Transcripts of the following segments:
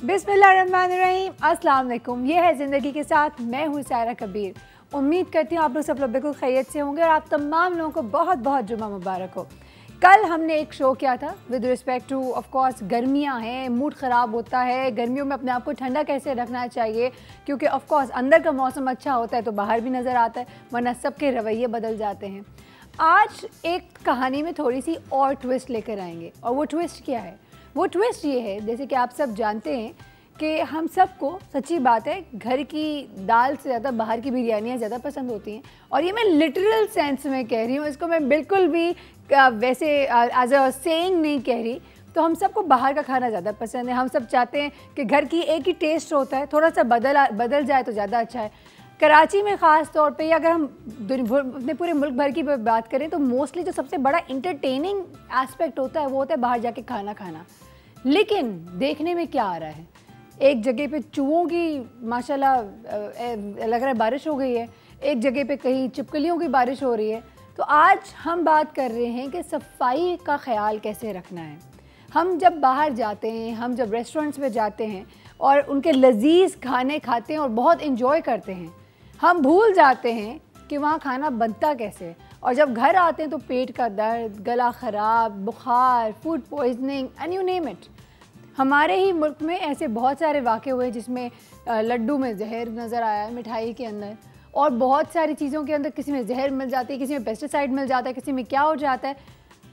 बिस्मिल्लाहिर्रहमानिर्रहीम, अस्सलाम वालेकुम। ये है ज़िंदगी के साथ, मैं हूँ सायरा कबीर। उम्मीद करती हूँ आप लोग सब लोग बिल्कुल खैरियत से होंगे और आप तमाम लोगों को बहुत बहुत जुमा मुबारक हो। कल हमने एक शो किया था with respect two of course गर्मियाँ हैं, मूड ख़राब होता है, गर्मियों में अपने आप को ठंडा कैसे रखना चाहिए, क्योंकि ऑफ कोर्स अंदर का मौसम अच्छा होता है तो बाहर भी नज़र आता है, वरना सबके रवैये बदल जाते हैं। आज एक कहानी में थोड़ी सी और ट्विस्ट लेकर आएंगे, और वो ट्विस्ट क्या है? वो ट्विस्ट ये है, जैसे कि आप सब जानते हैं कि हम सबको, सच्ची बात है, घर की दाल से ज़्यादा बाहर की बिरयानियाँ ज़्यादा पसंद होती हैं। और ये मैं लिटरल सेंस में कह रही हूँ, इसको मैं बिल्कुल भी वैसे एज अ सेइंग नहीं कह रही। तो हम सबको बाहर का खाना ज़्यादा पसंद है। हम सब चाहते हैं कि घर की एक ही टेस्ट होता है, थोड़ा सा बदल जाए तो ज़्यादा अच्छा है। कराची में ख़ास तौर पे, या अगर हम अपने पूरे मुल्क भर की बात करें, तो मोस्टली जो सबसे बड़ा इंटरटेनिंग एस्पेक्ट होता है वो होता है बाहर जाके खाना खाना। लेकिन देखने में क्या आ रहा है, एक जगह पे चूहों की माशाल्लाह लग रहा है बारिश हो गई है, एक जगह पे कहीं छिपकलियों की बारिश हो रही है। तो आज हम बात कर रहे हैं कि सफाई का ख्याल कैसे रखना है। हम जब बाहर जाते हैं, हम जब रेस्टोरेंट्स में जाते हैं और उनके लजीज खाने खाते हैं और बहुत इंजॉय करते हैं, हम भूल जाते हैं कि वहाँ खाना बनता कैसे है। और जब घर आते हैं तो पेट का दर्द, गला ख़राब, बुखार, food poisoning and you name it. हमारे ही मुल्क में ऐसे बहुत सारे वाक़े हुए जिसमें लड्डू में जहर नज़र आया है, मिठाई के अंदर, और बहुत सारी चीज़ों के अंदर किसी में जहर मिल जाती है, किसी में पेस्टिसाइड मिल जाता है, किसी में क्या हो जाता है,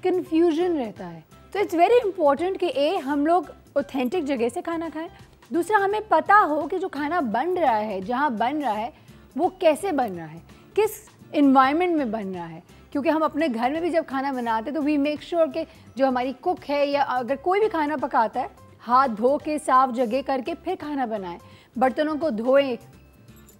कन्फ्यूजन रहता है। तो इट्स वेरी इंपॉर्टेंट कि हम लोग ऑथेंटिक जगह से खाना खाएं। दूसरा, हमें पता हो कि जो खाना बन रहा है, जहाँ बन रहा है, वो कैसे बन रहा है, किस इन्वायरमेंट में बन रहा है। क्योंकि हम अपने घर में भी जब खाना बनाते हैं तो वी मेक श्योर कि जो हमारी कुक है या अगर कोई भी खाना पकाता है, हाथ धो के साफ जगह करके फिर खाना बनाएं। बर्तनों को धोएं,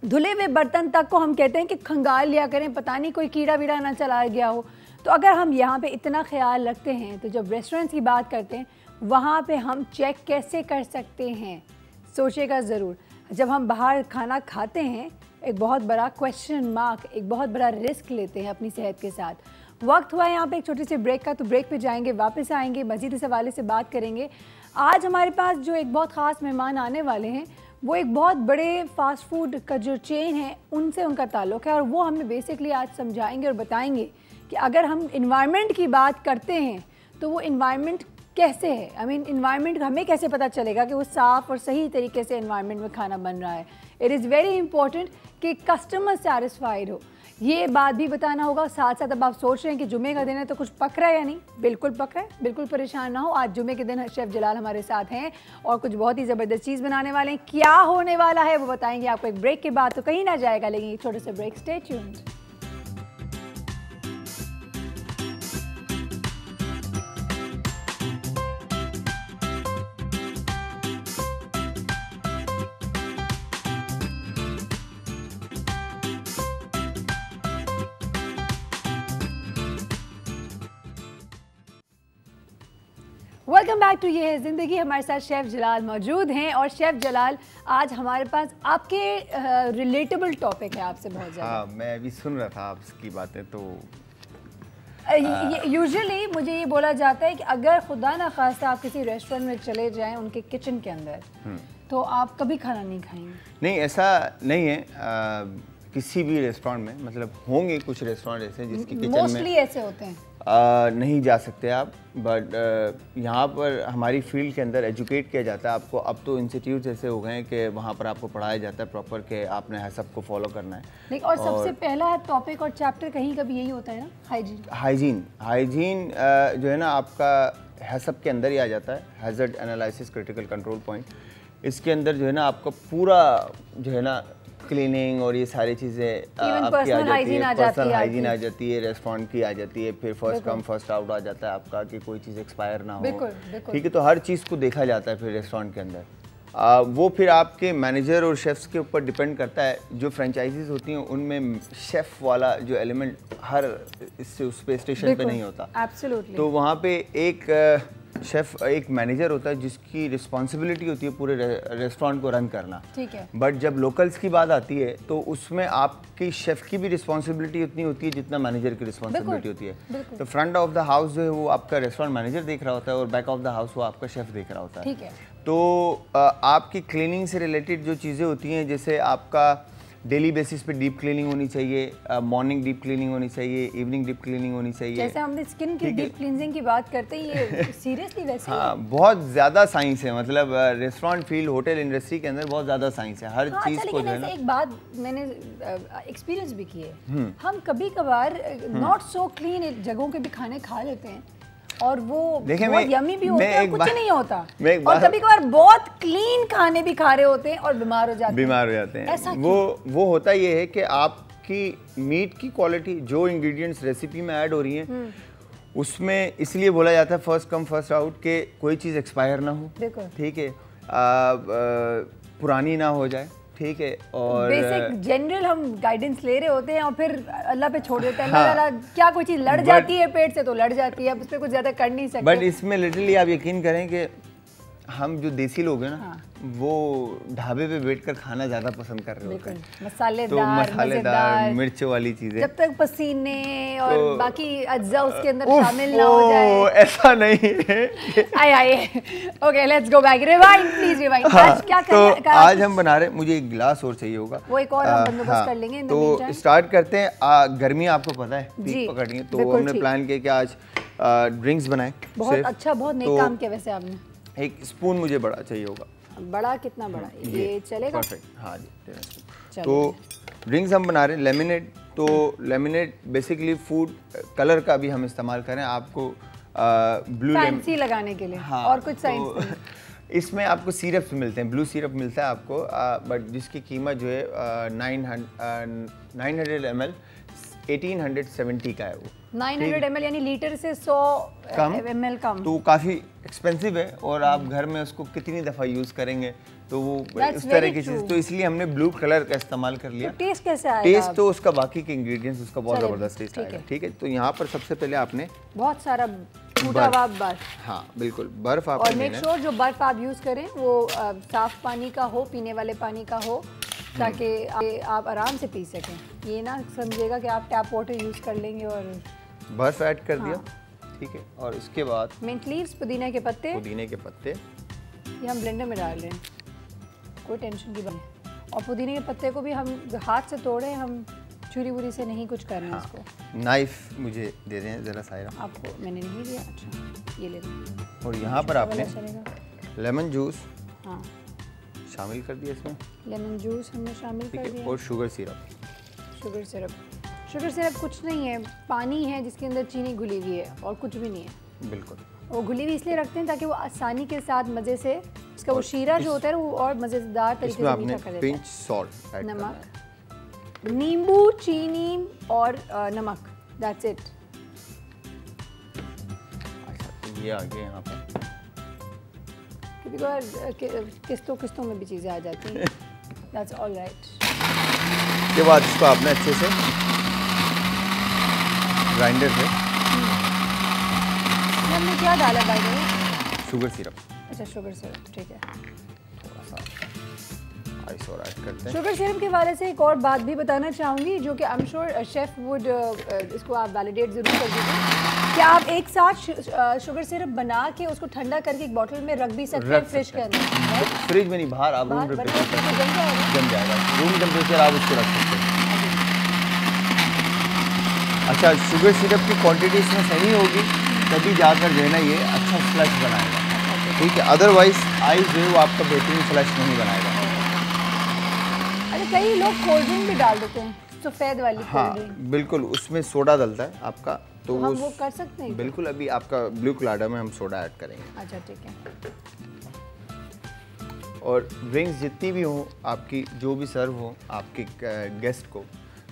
धुले हुए बर्तन तक को हम कहते हैं कि खंगाल लिया करें, पता नहीं कोई कीड़ा वीड़ा ना चला गया हो। तो अगर हम यहाँ पे इतना ख्याल रखते हैं तो जब रेस्टोरेंट्स की बात करते हैं वहाँ पे हम चेक कैसे कर सकते हैं, सोचिएगा ज़रूर। जब हम बाहर खाना खाते हैं एक बहुत बड़ा क्वेश्चन मार्क, एक बहुत बड़ा रिस्क लेते हैं अपनी सेहत के साथ। वक्त हुआ है यहाँ पे एक छोटी सी ब्रेक का, तो ब्रेक पे जाएंगे, वापस आएंगे, मज़ीद इस हवाले से बात करेंगे। आज हमारे पास जो एक बहुत ख़ास मेहमान आने वाले हैं, वो एक बहुत बड़े फ़ास्ट फूड का जो चेन है उनसे उनका ताल्लुक़ है, और वो हमें बेसिकली आज समझाएंगे और बताएंगे कि अगर हम इन्वायरमेंट की बात करते हैं तो वो इन्वायरमेंट कैसे है। आई मीन इन्वायरमेंट हमें कैसे पता चलेगा कि वो साफ़ और सही तरीके से इन्वायरमेंट में खाना बन रहा है। इट इज़ वेरी इंपॉर्टेंट कि कस्टमर सेटिस्फाइड हो, ये बात भी बताना होगा। साथ साथ अब आप सोच रहे हैं कि जुमे का दिन है तो कुछ पक रहा है या नहीं, बिल्कुल पक रहा है, बिल्कुल परेशान ना हो। आज जुमे के दिन शेफ़ जलाल हमारे साथ हैं और कुछ बहुत ही ज़बरदस्त चीज़ बनाने वाले हैं। क्या होने वाला है वो बताएंगे आपको एक ब्रेक के बाद, तो कहीं ना जाएगा, लेकिन एक छोटे से break, stay tuned. Welcome back to ये है ज़िंदगी। हमारे साथ शेफ़ जलाल मौजूद हैं, और शेफ़ जलाल आज हमारे पास आपके रिलेटेबल टॉपिक है आपसे बहुत ज़्यादा। हाँ, मैं अभी सुन रहा था आपकी बातें। तो यूजुअली मुझे ये बोला जाता है कि अगर खुदा ना खास्ता आप किसी रेस्टोरेंट में चले जाएं उनके किचन के अंदर, तो आप कभी खाना नहीं खाएंगे। नहीं, ऐसा नहीं है। किसी भी रेस्टोरेंट में, मतलब होंगे कुछ रेस्टोरेंट ऐसे जिसकी किचन में मोस्टली ऐसे होते हैं, नहीं जा सकते आप। बट यहाँ पर हमारी फील्ड के अंदर एजुकेट किया जाता है आपको। अब तो इंस्टीट्यूट ऐसे हो गए हैं कि वहाँ पर आपको पढ़ाया जाता है प्रॉपर कि आपने हैसब को फॉलो करना है। लेकिन और सबसे पहला टॉपिक और चैप्टर कहीं का भी यही होता है ना, हाइजीन जो है ना, आपका हैसब के अंदर ही आ जाता है, hazard analysis critical control point. इसके अंदर जो है ना आपका पूरा जो है ना क्लीनिंग और ये सारी चीज़ें आपकी आ जाती है, पर्सनल हाइजीन आ जाती है, रेस्टोरेंट की आ जाती है, फिर फर्स्ट कम फर्स्ट आउट आ जाता है आपका कि कोई चीज़ एक्सपायर ना हो। ठीक है, तो हर चीज़ को देखा जाता है फिर रेस्टोरेंट के अंदर। वो फिर आपके मैनेजर और शेफ्स के ऊपर डिपेंड करता है। जो फ्रेंचाइजीज होती हैं उनमें शेफ़ वाला जो एलिमेंट हर इससे उस पे स्टेशन पे नहीं होता। Absolutely. तो वहाँ पे एक शेफ एक मैनेजर होता है जिसकी रिस्पॉन्सिबिलिटी होती है पूरे रेस्टोरेंट को रन करना। ठीक है। बट जब लोकल्स की बात आती है तो उसमें आपकी शेफ की भी रिस्पॉन्सिबिलिटी उतनी होती है जितना मैनेजर की रिस्पॉन्सिबिलिटी होती है। तो फ्रंट ऑफ द हाउस जो है वो आपका रेस्टोरेंट मैनेजर देख रहा होता है और बैक ऑफ द हाउस वो आपका शेफ देख रहा होता है। ठीक है। तो आपकी क्लीनिंग से रिलेटेड जो चीज़ें होती हैं, जैसे आपका डेली बेसिस पे डीप क्लीनिंग होनी चाहिए, मॉर्निंग डीप क्लीनिंग होनी चाहिए, इवनिंग डीप क्लीनिंग होनी चाहिए। जैसे हमने स्किन की डीप क्लींजिंग की बात करते हैं, ये सीरियसली वैसे हाँ, बहुत ज़्यादा साइंस है, मतलब रेस्टोरेंट फील्ड होटल इंडस्ट्री के अंदर बहुत ज़्यादा साइंस है हर चीज़ को जो है ना। एक बात मैंने एक्सपीरियंस भी की है, हम कभी कभार नॉट सो क्लीन जगहों के भी खाने खा लेते हैं और वो बहुत यमी भी होता है, कुछ नहीं होता, और कभी कभार बहुत क्लीन खाने भी खा रहे होते हैं और बीमार हो जाते हैं। ऐसा वो होता ये है कि आपकी मीट की क्वालिटी जो इंग्रेडिएंट्स रेसिपी में ऐड हो रही हैं उसमें इसलिए बोला जाता है फर्स्ट कम फर्स्ट आउट के कोई चीज़ एक्सपायर ना हो, ठीक है, पुरानी ना हो जाए, ठीक है। और बेसिक जनरल हम गाइडेंस ले रहे होते हैं और फिर अल्लाह पे छोड़ देते हैं। हाँ, क्या कोई चीज़ लड़ जाती है पेट से तो लड़ जाती है, अब उस पर कुछ ज़्यादा कर नहीं सकते। बट इसमें लिटरली आप यकीन करें कि हम जो देसी लोग हैं ना, हाँ, वो ढाबे पे बैठकर खाना ज़्यादा पसंद कर रहे होते हैं, मसालेदार मिर्चों वाली चीज़ें, जब तक पसीने और बाकी अज्जा उसके अंदर शामिल ना हो जाए। ऐसा नहीं है। आए okay, let's go back, rewind please rewind. आज क्या करना है? आज हम बना रहे हैं, मुझे एक गिलास और चाहिए होगा, वो एक और हम बंदोबस्त कर लेंगे। तो स्टार्ट करते हैं। गर्मी आपको पता है पीक पकड़ रही है, तो हमने प्लान किया कि आज ड्रिंक्स बनाएं। बहुत अच्छा, बहुत नेक काम किया वैसे आपने। एक स्पून मुझे बड़ा चाहिए होगा। बड़ा कितना बड़ा? ये चलेगा? परफेक्ट, हाँ जी। तो ड्रिंक्स हम बना रहे हैं लेमनेड। तो लेमनेड बेसिकली फूड कलर का भी हम इस्तेमाल करें, आपको ब्लू फैंसी लगाने के लिए, हाँ, और कुछ साइंस तो इसमें आपको सिरप्स मिलते हैं, ब्लू सिरप मिलता है आपको, बट जिसकी कीमत जो है 900 ml 1870 का है। वो 900 ml यानी लीटर से 100 ml कम, तो काफ़ी एक्सपेंसिव है और आप घर में उसको कितनी दफ़ा यूज़ करेंगे तो वो उस तरह की चीज़, तो इसलिए हमने ब्लू कलर का इस्तेमाल कर लिया। तो टेस्ट कैसे आएगा? टेस्ट तो उसका बाकी के इंग्रेडिएंट्स उसका बहुत ज़बरदस्त टेस्ट आएगा, ठीक है। तो यहाँ पर सबसे पहले आपने बहुत सारा टूटा हुआ बर्फ, हाँ बिल्कुल बर्फ आप, और मेक श्योर जो बर्फ आप यूज़ करें वो साफ पानी का हो, पीने वाले पानी का हो, ताकि आप आराम से पी सकें। ये ना समझिएगा कि आप टैप वाटर यूज़ कर लेंगे और बर्फ ऐड कर दिया, ठीक है। और इसके बाद मिंट लीव्स, पुदीना के पत्ते, ये हम ब्लेंडर में डाल रहे हैं, कोई टेंशन की बात नहीं। और पुदीने के पत्ते को भी हम हाथ से तोड़े, हम छुरी वुरी से नहीं कुछ करना है इसको। नाइफ मुझे दे दें ज़रा सायरा। आपको मैंने नहीं दिया, अच्छा ये ले लें। और यहाँ पर आपने लेमन जूस हाँ शामिल कर दिया, इसमें लेमन जूस हमने शामिल कर दिया, और शुगर सिरप। शुगर सिरप कुछ नहीं है, पानी है जिसके अंदर चीनी घुली हुई है और कुछ भी नहीं है। बिल्कुल, वो घुली हुई इसलिए रखते हैं ताकि वो आसानी के साथ मज़े से इसका वो शीरा जो होता है वो और मज़ेदार तरीके से मीठा कर देता है। पिंच सॉल्ट, नमक, नींबू, चीनी और नमक, दैट्स इट। अच्छा, ये आ गया यहाँ पर, किस्तों में भी चीज़ें आ जाती हैं। That's all right. के बाद इसको आपने अच्छे से ग्राइंडर से, हमने क्या डाला by the way? Sugar syrup. अच्छा शुगर सिरप, ठीक है। थोड़ा सा आइस और ऐड करते हैं। शुगर सिरप के हवाले से एक और बात भी बताना चाहूँगी जो कि आई एम श्योर शेफ़ वुड इसको आप वैलिडेट ज़रूर कर दीजिए कि आप एक साथ शुगर सिरप बना के उसको ठंडा करके एक बॉटल में रख भी सकते हैं फ्रिज के अंदर। फ्रिज में नहीं, बाहर आप रूम टेम्परेचर जम जाएगा, रूम टेम्परेचर आप उसको रख सकते हैं। अच्छा, शुगर सिरप की क्वांटिटी इसमें सही होगी तभी जाकर जो है ना ये अच्छा फ्लश बनाएगा, ठीक है। अदरवाइज आइस जो है वो आपका बेहतरीन फ्लश नहीं बनाएगा। अरे कई लोग कोल्ड ड्रिंक भी डाल देते हैं, सफ़ेद वाली कोल्ड ड्रिंक। हाँ बिल्कुल, उसमें सोडा डलता है आपका, तो हम वो कर सकते हैं बिल्कुल। अभी आपका ब्लू क्लाडा में हम सोडा ऐड करेंगे। अच्छा ठीक है। और ड्रिंक्स जितनी भी हो आपकी, जो भी सर्व हो आपके गेस्ट को,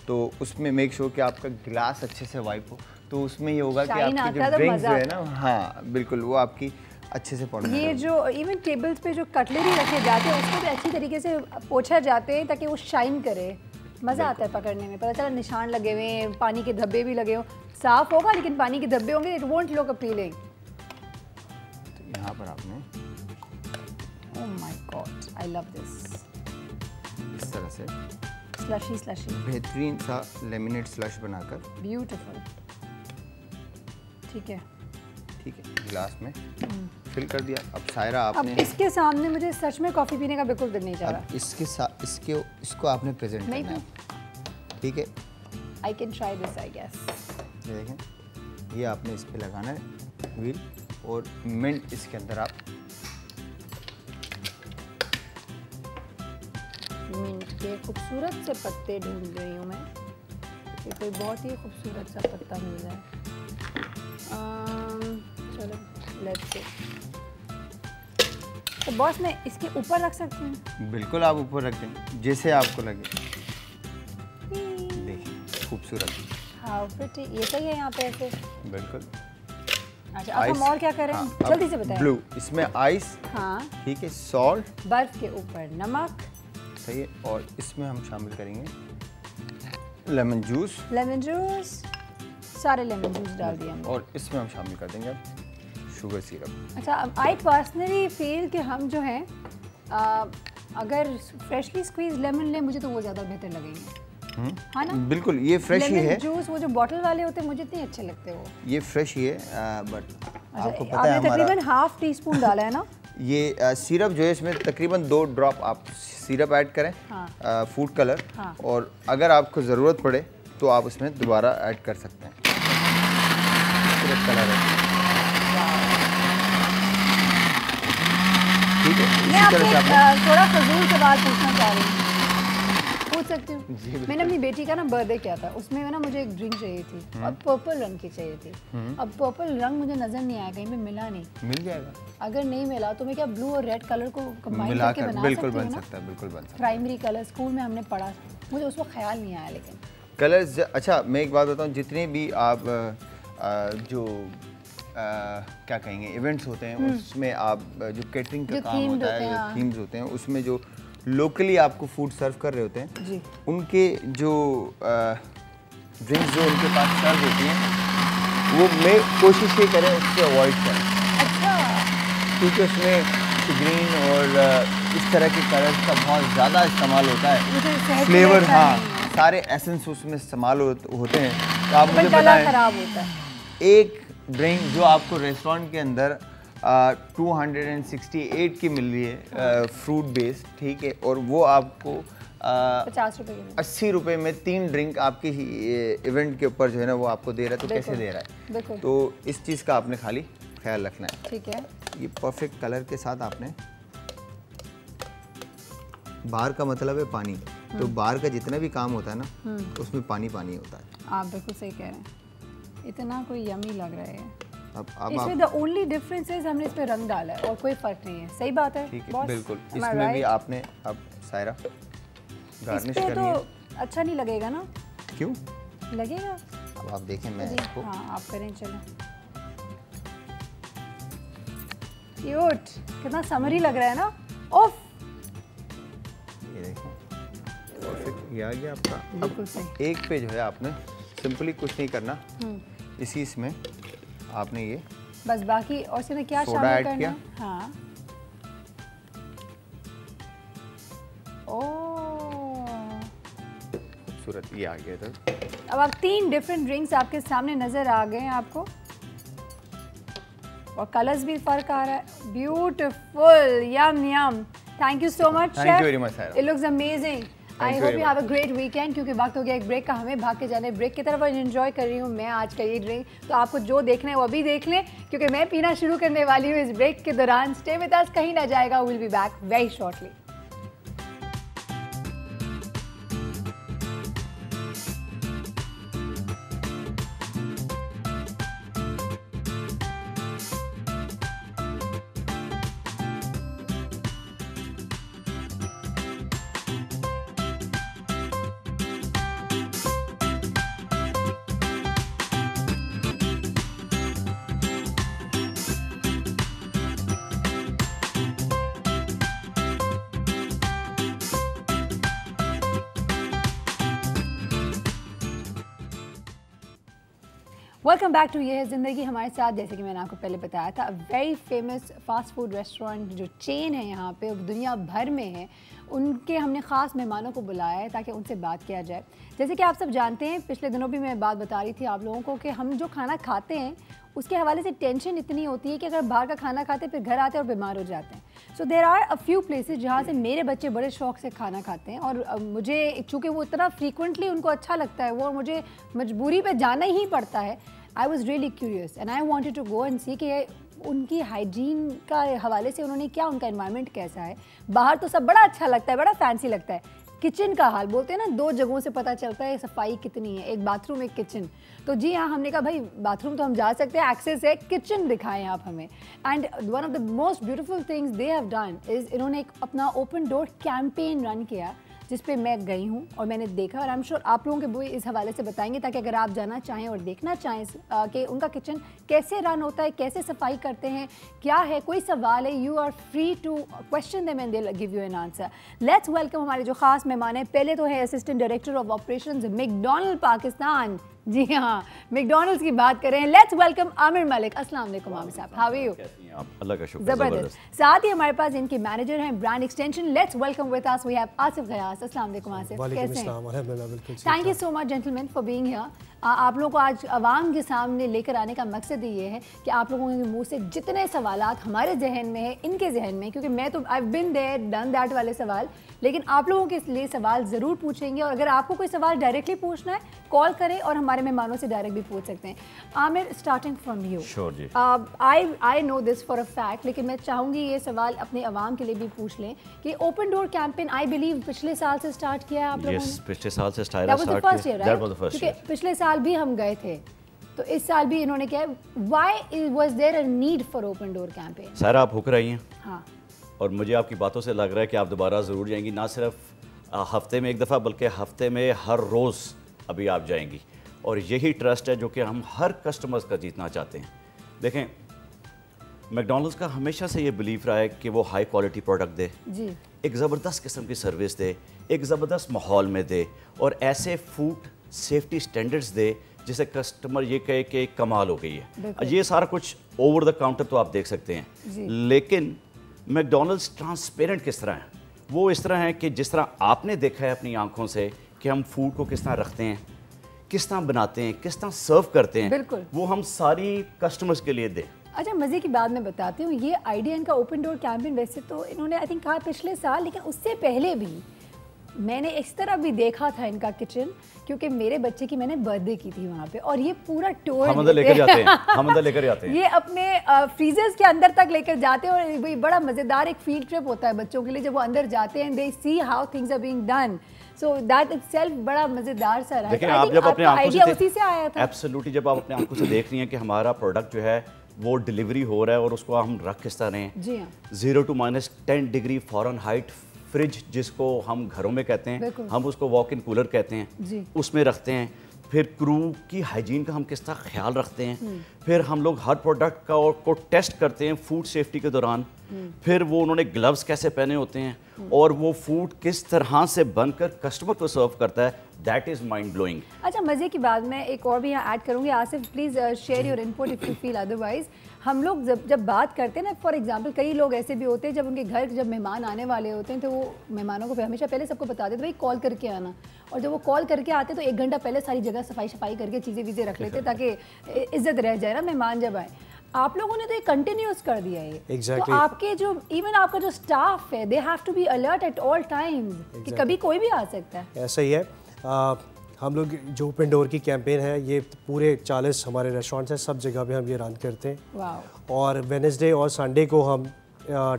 तो उसमें मेक श्योर कि आपका गिलास अच्छे से वाइप हो, तो उसमें ये होगा कि आपकी जो ड्रिंक्स जो है ना, हाँ बिल्कुल, वो आपकी अच्छे से पड़ना। ये जो इवन टेबल्स पे जो कटलरी रखे जाते हैं उसको भी अच्छी तरीके से पोंछा जाते हैं ताकि वो शाइन करे, मज़ा आता है पकड़ने में। पता चला निशान लगे हुए हैं, पानी के धब्बे भी लगे हों, साफ़ होगा लेकिन पानी के धब्बे होंगे, इट वोंट लुक अपीलिंग। यहाँ पर आपने oh my God, I love this. इस तरह से स्लशी बेहतरीन सा लेमिनेट स्लश बनाकर, ब्यूटीफुल। ठीक है गिलास में फिल कर दिया। अब सायरा आपने, अब इसके सामने मुझे सच में कॉफ़ी पीने का बिल्कुल दिल नहीं चाह रहा। अब इसके साथ इसको आपने प्रेजेंट करना है, ठीक है। I can try this I guess. ये देखें, ये आपने इस पे लगाना है व्हील, और मिंट इसके अंदर आप मिंट के खूबसूरत से पत्ते ढूंढ रही हूँ मैं, ये कोई बहुत ही खूबसूरत सा पत्ता मिल रहा है। चलो लेट्स सी। तो बॉस मैं इसके ऊपर रख सकती हूँ? बिल्कुल, आप ऊपर रख दें जैसे आपको लगे। देखिए खूबसूरत, हाउ प्रिटी। ये सही है यहाँ पे ऐसे? बिल्कुल। अच्छा, अब हम और क्या करें? हाँ, जल्दी से बताएं। ब्लू, इसमें आइस, हाँ ठीक है, सॉल्ट, बर्फ के ऊपर नमक, सही है, और इसमें हम शामिल करेंगे लेमन जूस। लेमन जूस, सारे लेमन जूस डाल दिए हमने। और इसमें हम शामिल कर देंगे शुगर सिरप। अच्छा, आई पर्सनली फील कि हम जो है अगर फ्रेशली स्क्वीज लेमन लें, मुझे तो वो ज़्यादा बेहतर लगेंगे। हाँ ना? बिल्कुल, ये फ्रेश ही है। जूस वो जो बॉटल वाले होते हैं मुझे इतने अच्छे लगते हैं वो। ये फ्रेश ही है, बट अच्छा, आपको पता है आपने हमारा तकरीबन हाफ टी स्पून डाला है ना? ये सिरप जो है, इसमें तकरीबन 2 ड्रॉप आप सिरप ऐड करें, हाँ। फूड कलर, हाँ। और अगर आपको ज़रूरत पड़े तो आप उसमें दोबारा ऐड कर सकते हैं। सिरप कलर है, ठीक है। मैं इसी तरह से आपसे आपने थोड़ा फजूल सवाल पूछना चाह रही हूँ, पूछ सकती हूँ? मैंने अपनी बेटी का ना बर्थडे किया था, उसमें ना मुझे एक ड्रिंक चाहिए थी और पर्पल रंग की चाहिए थी। अब पर्पल रंग मुझे नजर नहीं आया, कहीं पे मिला नहीं। मिल जाएगा, अगर नहीं मिला तो मैं क्या ब्लू और रेड कलर को कंबाइन करके बना बिल्कुल सकती बन हूँ ना? सकता है, बिल्कुल बन सकता है। प्राइमरी कलर स्कूल में हमने पढ़ा, मुझे उस वक्त ख्याल नहीं आया। लेकिन कलर्स, अच्छा मैं एक बात बताऊं, जितने भी आप जो क्या कहेंगे इवेंट्स होते हैं, उसमें आप जो कैटरिंग का काम होता है, जो थीम्स होते हैं, उसमें जो लोकली आपको फूड सर्व कर रहे होते हैं जी, उनके जो ड्रिंक्स जो उनके पास सर्व होती हैं, वो मैं कोशिश ये करें उससे अवॉइड करें। अच्छा, क्योंकि उसमें ग्रीन और इस तरह के कलर्स का बहुत ज़्यादा इस्तेमाल होता है। फ्लेवर, हाँ, सारे एसेंस उसमें इस्तेमाल होते हैं। तो आप मुझे बताएं, खराब होता है। एक ड्रिंक जो आपको रेस्टोरेंट के अंदर 268 की मिल रही है, फ्रूट बेस्ड, ठीक है, और वो आपको 50 रुपए की, 80 रुपए में 3 ड्रिंक आपकी इवेंट के ऊपर जो है ना वो आपको दे रहा है, तो कैसे दे रहा है? बिल्कुल। तो इस चीज़ का आपने खाली ख्याल रखना है। ठीक है। ये परफेक्ट कलर के साथ आपने, बाहर का मतलब है पानी, तो बाहर का जितना भी काम होता है ना, उसमें पानी पानी होता है। आप बिल्कुल सही कह रहे हैं, इतना कोई यमी लग रहा है। अब इसमें द ओनली डिफरेंस है हमने इस पे रंग डाला है और कोई फर्क नहीं है। सही बात है, ठीक है, बॉस? बिल्कुल। Am I इसमें भी right? आपने अब सायरा गार्निश इस पे करनी है। तो अच्छा नहीं लगेगा ना? क्यों? लगेगा अब आप देखें, मैं जी, इसको, हाँ आप करें, चलो। क्यूट, कितना समरी लग रहा है ना। ओफ, ये देखें, परफेक्ट ये आ गया आपका। बिल्कुल सही। एक पे जो है आपने सिंपली कुछ नहीं करना, इसी इसमें आपने ये बस बाकी और इसमें क्या सोडा शामिल ऐड करना किया। है? हाँ। ओह, खूबसूरत ये आ गया इधर। अब आप 3 डिफरेंट ड्रिंक्स आपके सामने नजर आ गए हैं आपको, और कलर्स भी फर्क आ रहा है। Beautiful, yum yum. Thank you so much thank you very much Saira. It looks amazing. I hope you have a great weekend, क्योंकि वक्त हो गया एक ब्रेक का, हमें भाग के जाने ब्रेक की तरफ, और एंजॉय कर रही हूँ मैं आज का ये ड्रिंक। तो आपको जो देखना है वो अभी देख लें, क्योंकि मैं पीना शुरू करने वाली हूँ इस ब्रेक के दौरान। स्टे विद अस, कहीं ना जाएगा, will be back very shortly. Welcome back to ये है ज़िंदगी। हमारे साथ, जैसे कि मैंने आपको पहले बताया था, very famous fast food restaurant जो चेन है यहाँ पे दुनिया भर में है, उनके हमने ख़ास मेहमानों को बुलाया है ताकि उनसे बात किया जाए। जैसे कि आप सब जानते हैं, पिछले दिनों भी मैं बात बता रही थी आप लोगों को कि हम जो खाना खाते हैं उसके हवाले से टेंशन इतनी होती है कि अगर बाहर का खाना खाते फिर घर आते हैं और बीमार हो जाते हैं। So there are a few places जहाँ से मेरे बच्चे बड़े शौक से खाना खाते हैं और मुझे चूँकि वो इतना फ्रीक्वेंटली उनको अच्छा लगता है वो, और मुझे मजबूरी पे जाना ही पड़ता है। I was really curious and I wanted to go and see कि उनकी हाइजीन का हवाले से उन्होंने क्या, उनका एनवायरनमेंट कैसा है। बाहर तो सब बड़ा अच्छा लगता है, बड़ा फैंसी लगता है, किचन का हाल बोलते हैं ना, 2 जगहों से पता चलता है सफाई कितनी है, एक बाथरूम एक किचन। तो जी हाँ, हमने कहा भाई बाथरूम तो हम जा सकते हैं, एक्सेस है, किचन दिखाएं आप हमें। And one of the most beautiful things they have done is इन्होंने एक अपना ओपन डोर कैंपेन रन किया जिस पे मैं गई हूँ और मैंने देखा, और आई एम श्योर आप लोगों के भी इस हवाले से बताएंगे ताकि अगर आप जाना चाहें और देखना चाहें कि उनका किचन कैसे रन होता है, कैसे सफाई करते हैं, क्या है, कोई सवाल है, you are free to question them and they will give you an answer. Let's welcome हमारे जो खास मेहमान हैं। पहले तो है assistant director of operations McDonald Pakistan, जी हाँ, मैकडॉनल्ड्स की बात कर रहे हैं। Let's welcome Aamir Malik. अस्सलाम वालेकुम आमिर साहब, हाउ आर यू? अल्लाह का शुक्र, जबरदस्त। साथ ही हमारे पास इनके मैनेजर हैं brand extension. Let's welcome with us we have Asif Ghayas. अस्सलाम वालेकुम आसिफ, कैसे हैं? Thank you so much gentleman for being here. आप लोगों को आज आवाम के सामने लेकर आने का मकसद ये है कि आप लोगों के मुंह से जितने सवालात हमारे जहन में है, इनके जहन में, क्योंकि मैं तो आई बिन देयर डन दैट वाले सवाल, लेकिन आप लोगों के लिए सवाल ज़रूर पूछेंगे। और अगर आपको कोई सवाल डायरेक्टली पूछना है कॉल करें और हमारे मेहमानों से डायरेक्ट भी पूछ सकते हैं। Aamir, starting from you. Sure जी। I know this for a fact, लेकिन मैं चाहूँगी ये सवाल अपने अवाम के लिए भी पूछ लें कि open door campaign I believe पिछले साल से स्टार्ट किया है आप लोगों ने? पिछले साल से स्टार्ट किया, क्योंकि पिछले साल भी हम गए थे, तो इस साल भी इन्होंने किया। Why was there a need for open door campaign? Sir आप होकर आई हैं, हाँ, और मुझे आपकी बातों से लग रहा है कि आप दोबारा ज़रूर जाएंगी, ना सिर्फ हफ्ते में एक दफ़ा बल्कि हफ्ते में हर रोज़ अभी आप जाएंगी। और यही ट्रस्ट है जो कि हम हर कस्टमर्स का जीतना चाहते हैं। देखें, मैकडॉनल्ड्स का हमेशा से ये बिलीव रहा है कि वो हाई क्वालिटी प्रोडक्ट दे जी, एक ज़बरदस्त किस्म की सर्विस दे, एक ज़बरदस्त माहौल में दे, और ऐसे फूड सेफ्टी स्टैंडर्ड्स दे जिसे कस्टमर ये कहे कि कमाल हो गई है। ये सारा कुछ ओवर द काउंटर तो आप देख सकते हैं, लेकिन मैकडॉनल्ड्स ट्रांसपेरेंट किस तरह है? वो इस तरह है कि जिस तरह आपने देखा है अपनी आंखों से कि हम फूड को किस तरह रखते हैं, किस तरह बनाते हैं, किस तरह सर्व करते हैं, वो हम सारी कस्टमर्स के लिए दें। अच्छा, मज़े की बात मैं बताती हूँ, ये आइडिया इनका ओपन डोर कैंपेन वैसे तो इन्होंने आई थिंक कहा पिछले साल, लेकिन उससे पहले भी मैंने इस तरह भी देखा था इनका किचन, क्योंकि मेरे बच्चे की मैंने बर्थडे की थी वहाँ पे, और ये पूरा टूर हम अंदर लेकर जाते हैं, हम अंदर लेकर जाते हैं, ये अपने फ्रीजर्स के अंदर तक लेकर जाते हैं। और ये बड़ा मज़ेदार एक फील्ड ट्रिप होता है बच्चों के लिए जब वो अंदर जाते हैं, they see how things are being done. So that itself बड़ा मज़ेदार सा रहा। लेकिन आप जब अपने आंखों उसी से आया था। एब्सोल्युटली, जब आप अपने आंखों से देख रही हैं कि हमारा प्रोडक्ट जो है वो डिलीवरी हो रहा है और उसको हम रख किस तरह हैं, जी हाँ, 0 to -10 डिग्री फ़ारेनहाइट फ्रिज जिसको हम घरों में कहते हैं, हम उसको वॉक इन कूलर कहते हैं, उसमें रखते हैं। फिर क्रू की हाइजीन का हम किस तरह ख्याल रखते हैं, फिर हम लोग हर प्रोडक्ट का को टेस्ट करते हैं फूड सेफ्टी के दौरान, फिर वो उन्होंने ग्लव्स कैसे पहने होते हैं और वो फूड किस तरह से बनकर कस्टमर को सर्व करता है, दैट इज़ माइंड ब्लोइंग। अच्छा, मज़े की बात मैं एक और भी यहाँ ऐड करूँगी। Asif, please share your input if you feel otherwise. हम लोग जब बात करते हैं ना, फॉर एग्जांपल कई लोग ऐसे भी होते हैं जब उनके घर जब मेहमान आने वाले होते हैं तो वो मेहमानों को हमेशा पहले सबको बता देते भाई कॉल करके आना, और जब वो कॉल करके आते तो 1 घंटा पहले सारी जगह सफाई करके चीज़ें वीज़ें रख लेते ताकि इज्जत रह जाए ना मेहमान जब आए। आप लोगों ने तो ये कंटिन्यूस कर दिया है exactly. तो आपके जो इवन आपका जो स्टाफ है, they have to be alert at all times कि कभी कोई भी आ सकता है। ऐसा ही है। हम लोग जो ओपन डोर की कैंपेन है, ये पूरे 40 हमारे रेस्टोरेंट्स हैं, सब जगह पे हम ये रन करते हैं। और वेडनेसडे और संडे को हम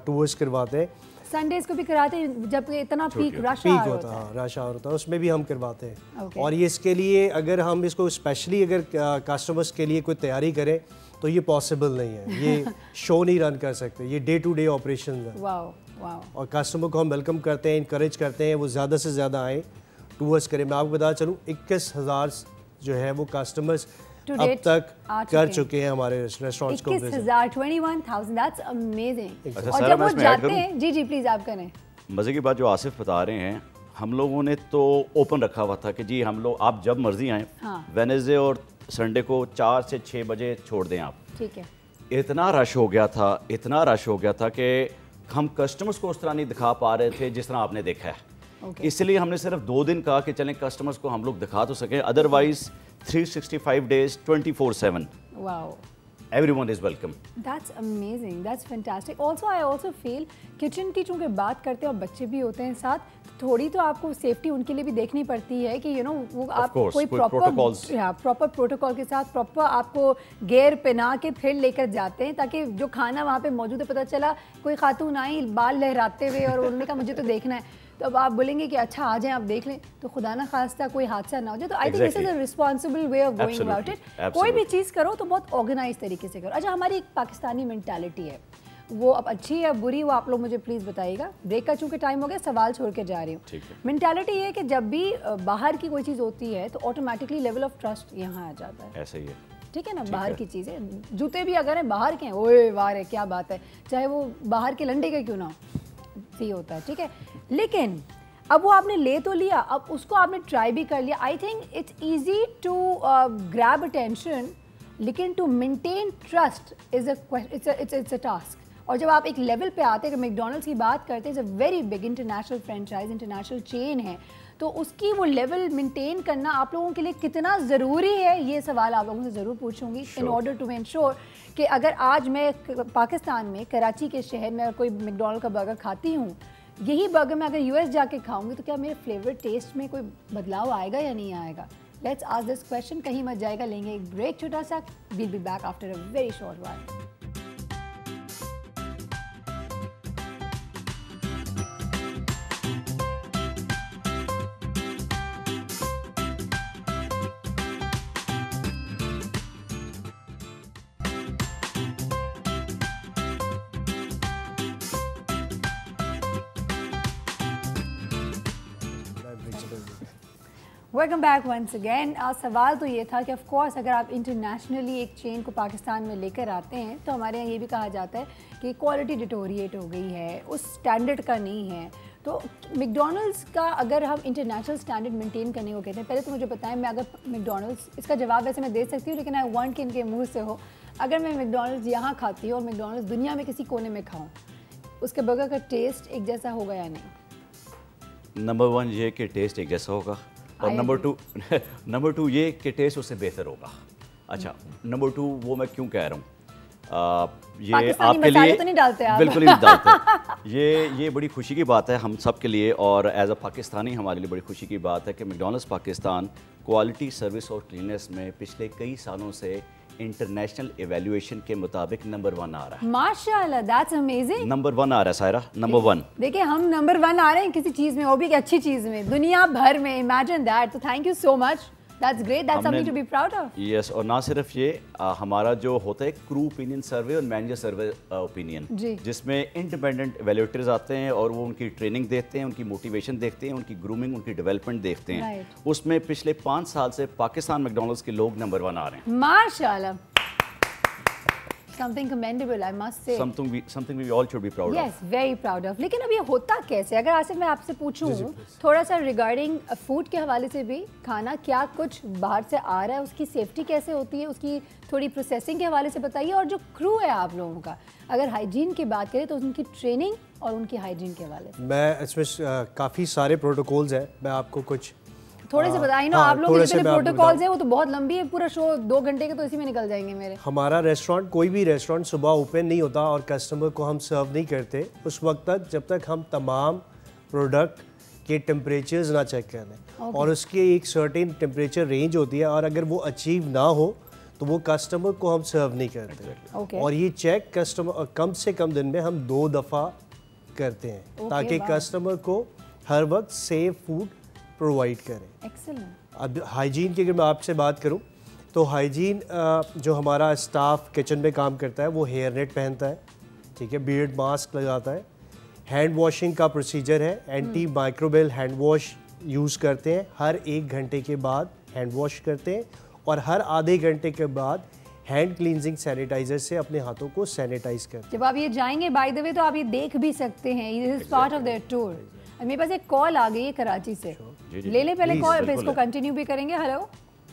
टूर्स करवाते हैं। संडेज को भी कराते हैं जब इतना पीक रश होता है, रश आवर होता है, उसमें भी हम करवाते हैं। और ये इसके लिए अगर हम इसको स्पेशली अगर कस्टमर्स के लिए कोई तैयारी करें तो ये पॉसिबल नहीं है, ये शो नहीं रन कर सकते, ये डे टू डे ऑपरेशन है। और कस्टमर को हम वेलकम करते हैं, इंकरेज करते हैं वो ज़्यादा से ज़्यादा आए, टूर्स करें। मैं आपको बता चलूँ 21,000 जो है वो कस्टमर्स अब तक कर चुके हैं हमारे रेस्टोरेंट्स को। 21,000, 21,000, दैट्स अमेजिंग। और जब वो जाते हैं, जी प्लीज़ आप करें। मज़े की बात जो आसिफ बता रहे हैं, हम लोगों ने तो ओपन रखा हुआ था कि जी हम लोग आप जब मर्जी आएँ, वेडनेसडे और संडे को 4 से 6 बजे छोड़ दें आप। ठीक है। इतना रश हो गया था, इतना रश हो गया था कि हम कस्टमर्स को उस तरह नहीं दिखा पा रहे थे जिस तरह आपने देखा है। इसलिए हमने सिर्फ 2 दिन कहा कि चलें कस्टमर्स को हम लोग दिखा तो सकें, otherwise 365 days 24/7 wow, everyone is welcome. That's amazing, that's fantastic. Also I also feel kitchen की चूँकि बात करते हैं और बच्चे भी होते हैं साथ, थोड़ी तो आपको सेफ्टी उनके लिए भी देखनी पड़ती है कि वो आप कोई प्रॉपर प्रोटोकॉल के साथ प्रॉपर आपको गेयर पहना के फिर लेकर जाते हैं, ताकि जो खाना वहाँ पे मौजूद है, पता चला कोई खातून आई बाल लहराते हुए और उन्होंने कहा मुझे तो देखना है, तो अब आप बोलेंगे कि अच्छा आ जाएं आप देख लें, तो खुदा ना खास्ता कोई हादसा ना हो जाए। तो I think this is a responsible way of going about it. कोई भी चीज़ करो तो बहुत ऑर्गेनाइज तरीके से करो। अच्छा, हमारी एक पाकिस्तानी मेंटालिटी है, वो अब अच्छी है बुरी, वो आप लोग मुझे प्लीज़ बताइएगा। ब्रेक का चूँकि टाइम हो गया, सवाल छोड़ के जा रही हूँ। मेंटालिटी ये है कि जब भी बाहर की कोई चीज़ होती है तो ऑटोमेटिकली लेवल ऑफ ट्रस्ट यहाँ आ जाता है। ऐसा ही है, ठीक है ना। बाहर की चीज़ें, जूते भी अगर हैं बाहर के हैं, ओए वाह रे क्या बात है, चाहे वो बाहर के लंडे के क्यों ना हो, सही होता है, ठीक है। लेकिन अब वो आपने ले तो लिया, अब उसको आपने ट्राई भी कर लिया। I think it's easy to grab attention, लेकिन to maintain trust it's a task. और जब आप एक लेवल पे आते हैं, अगर मैकडॉनल्ड्स की बात करते हैं, it's a very big international franchise, international chain है, तो उसकी वो लेवल मेंटेन करना आप लोगों के लिए कितना ज़रूरी है, ये सवाल आप लोगों से ज़रूर पूछूंगी, इन ऑर्डर टू एंश्योर कि अगर आज मैं पाकिस्तान में कराची के शहर में कोई मैकडॉनल्ड का बर्गर खाती हूँ, यही बर्गर मैं अगर यूएस जाके खाऊंगी तो क्या मेरे फ्लेवर टेस्ट में कोई बदलाव आएगा या नहीं आएगा? Let's ask this question. कहीं मत जाएगा, लेंगे एक ब्रेक छोटा सा, we'll be back after a very short while. Welcome back once again. सवाल तो ये था कि ऑफ कोर्स अगर आप इंटरनेशनली एक चेन को पाकिस्तान में लेकर आते हैं तो हमारे यहाँ ये भी कहा जाता है कि क्वालिटी डिटोरिएट हो गई है, उस स्टैंडर्ड का नहीं है। तो मैकडॉनल्ड्स का अगर हम इंटरनेशनल स्टैंडर्ड मेंटेन करने को कहते हैं, पहले तो मुझे बताएं, मैं अगर मैकडॉनल्ड्स, इसका जवाब वैसे मैं दे सकती हूँ लेकिन आई वांट कि इनके मुँह से हो, अगर मैं मैकडॉनल्ड्स यहाँ खाती हूँ और मैकडॉनल्ड्स दुनिया में किसी कोने में खाऊँ, उसके बर्गर का टेस्ट एक जैसा होगा या नहीं? नंबर 1 ये कि टेस्ट एक जैसा होगा, और नंबर टू ये कि टेस्ट उससे बेहतर होगा। अच्छा, नंबर 2 वो मैं क्यों कह रहा हूँ, ये आपके लिए तो नहीं डालते आप? बिल्कुल नहीं डालते। ये बड़ी खुशी की बात है हम सब के लिए, और एज अ पाकिस्तानी हमारे लिए बड़ी खुशी की बात है कि मैकडॉनल्ड्स पाकिस्तान क्वालिटी, सर्विस और क्लीननेस में पिछले कई सालों से इंटरनेशनल एवेल्युएशन के मुताबिक नंबर 1 आ रहा है। माशाल्लाह, दैट्स अमेजिंग। नंबर 1 आ रहा है सायरा, नंबर 1। देखिए हम नंबर 1 आ रहे हैं किसी चीज़ में, वो भी अच्छी चीज़ में, दुनिया भर में। Imagine that. तो thank you so much, that's great, that's something to be proud of. Yes, और ना सिर्फ ये, हमारा जो होता है क्रू ओपिनियन सर्वे और मैनेजर सर्वे ओपिनियन, जिसमें इंडिपेंडेंट एवेल्युएटर्स आते हैं और वो उनकी ट्रेनिंग देखते हैं, उनकी मोटिवेशन देखते हैं, उनकी ग्रूमिंग, उनकी डेवलपमेंट देखते हैं। उसमें पिछले 5 साल से पाकिस्तान मैकडॉनल्ड्स के लोग नंबर 1 आ रहे हैं। माशाल्लाह, something commendable, I must say. Something we all should be proud of. Yes, very proud of. लेकिन अब ये होता कैसे? अगर आसिफ मैं आपसे पूछूं थोड़ा सा रिगार्डिंग फूड के हवाले से भी, खाना क्या कुछ बाहर से आ रहा है, उसकी सेफ्टी कैसे होती है, उसकी थोड़ी प्रोसेसिंग के हवाले से बताइए। और जो क्रू है आप लोगों का, अगर हाइजीन की बात करें तो उनकी ट्रेनिंग और उनकी हाइजीन के हवाले से। मैं इसमें काफ़ी सारे प्रोटोकॉल्स हैं, मैं आपको कुछ थोड़े से बताइए ना। आप लोग जितने प्रोटोकॉल्स हैं वो तो बहुत लंबी है, पूरा शो 2 घंटे के तो इसी में निकल जाएंगे मेरे। हमारा रेस्टोरेंट, कोई भी रेस्टोरेंट सुबह ओपन नहीं होता और कस्टमर को हम सर्व नहीं करते उस वक्त तक जब तक हम तमाम प्रोडक्ट के टेम्परेचर्स ना चेक कर लें। और उसकी एक सर्टेन टेम्परेचर रेंज होती है, और अगर वो अचीव ना हो तो वो कस्टमर को हम सर्व नहीं करते। और ये चेक कस्टमर कम से कम दिन में हम 2 दफ़ा करते हैं, ताकि कस्टमर को हर वक्त सेफ फूड प्रोवाइड करें। एक्सीलेंट। अब हाइजीन की अगर मैं आपसे बात करूं तो हाइजीन, जो हमारा स्टाफ किचन में काम करता है वो हेयर नेट पहनता है, ठीक है, बियर्ड मास्क लगाता है, हैंड वॉशिंग का प्रोसीजर है, anti microbial hand wash use करते हैं, हर 1 घंटे के बाद हैंड वॉश करते हैं, और हर आधे घंटे के बाद हैंड क्लींजिंग सैनिटाइजर से अपने हाथों को सैनिटाइज करते हैं। जब आप ये जाएंगे बाय द वे तो आप ये देख भी सकते हैं, this is part of their tour. मेरे पास एक कॉल आ गई है कराची से, ले ले पहले कॉल, फिर इसको कंटिन्यू भी करेंगे। हेलो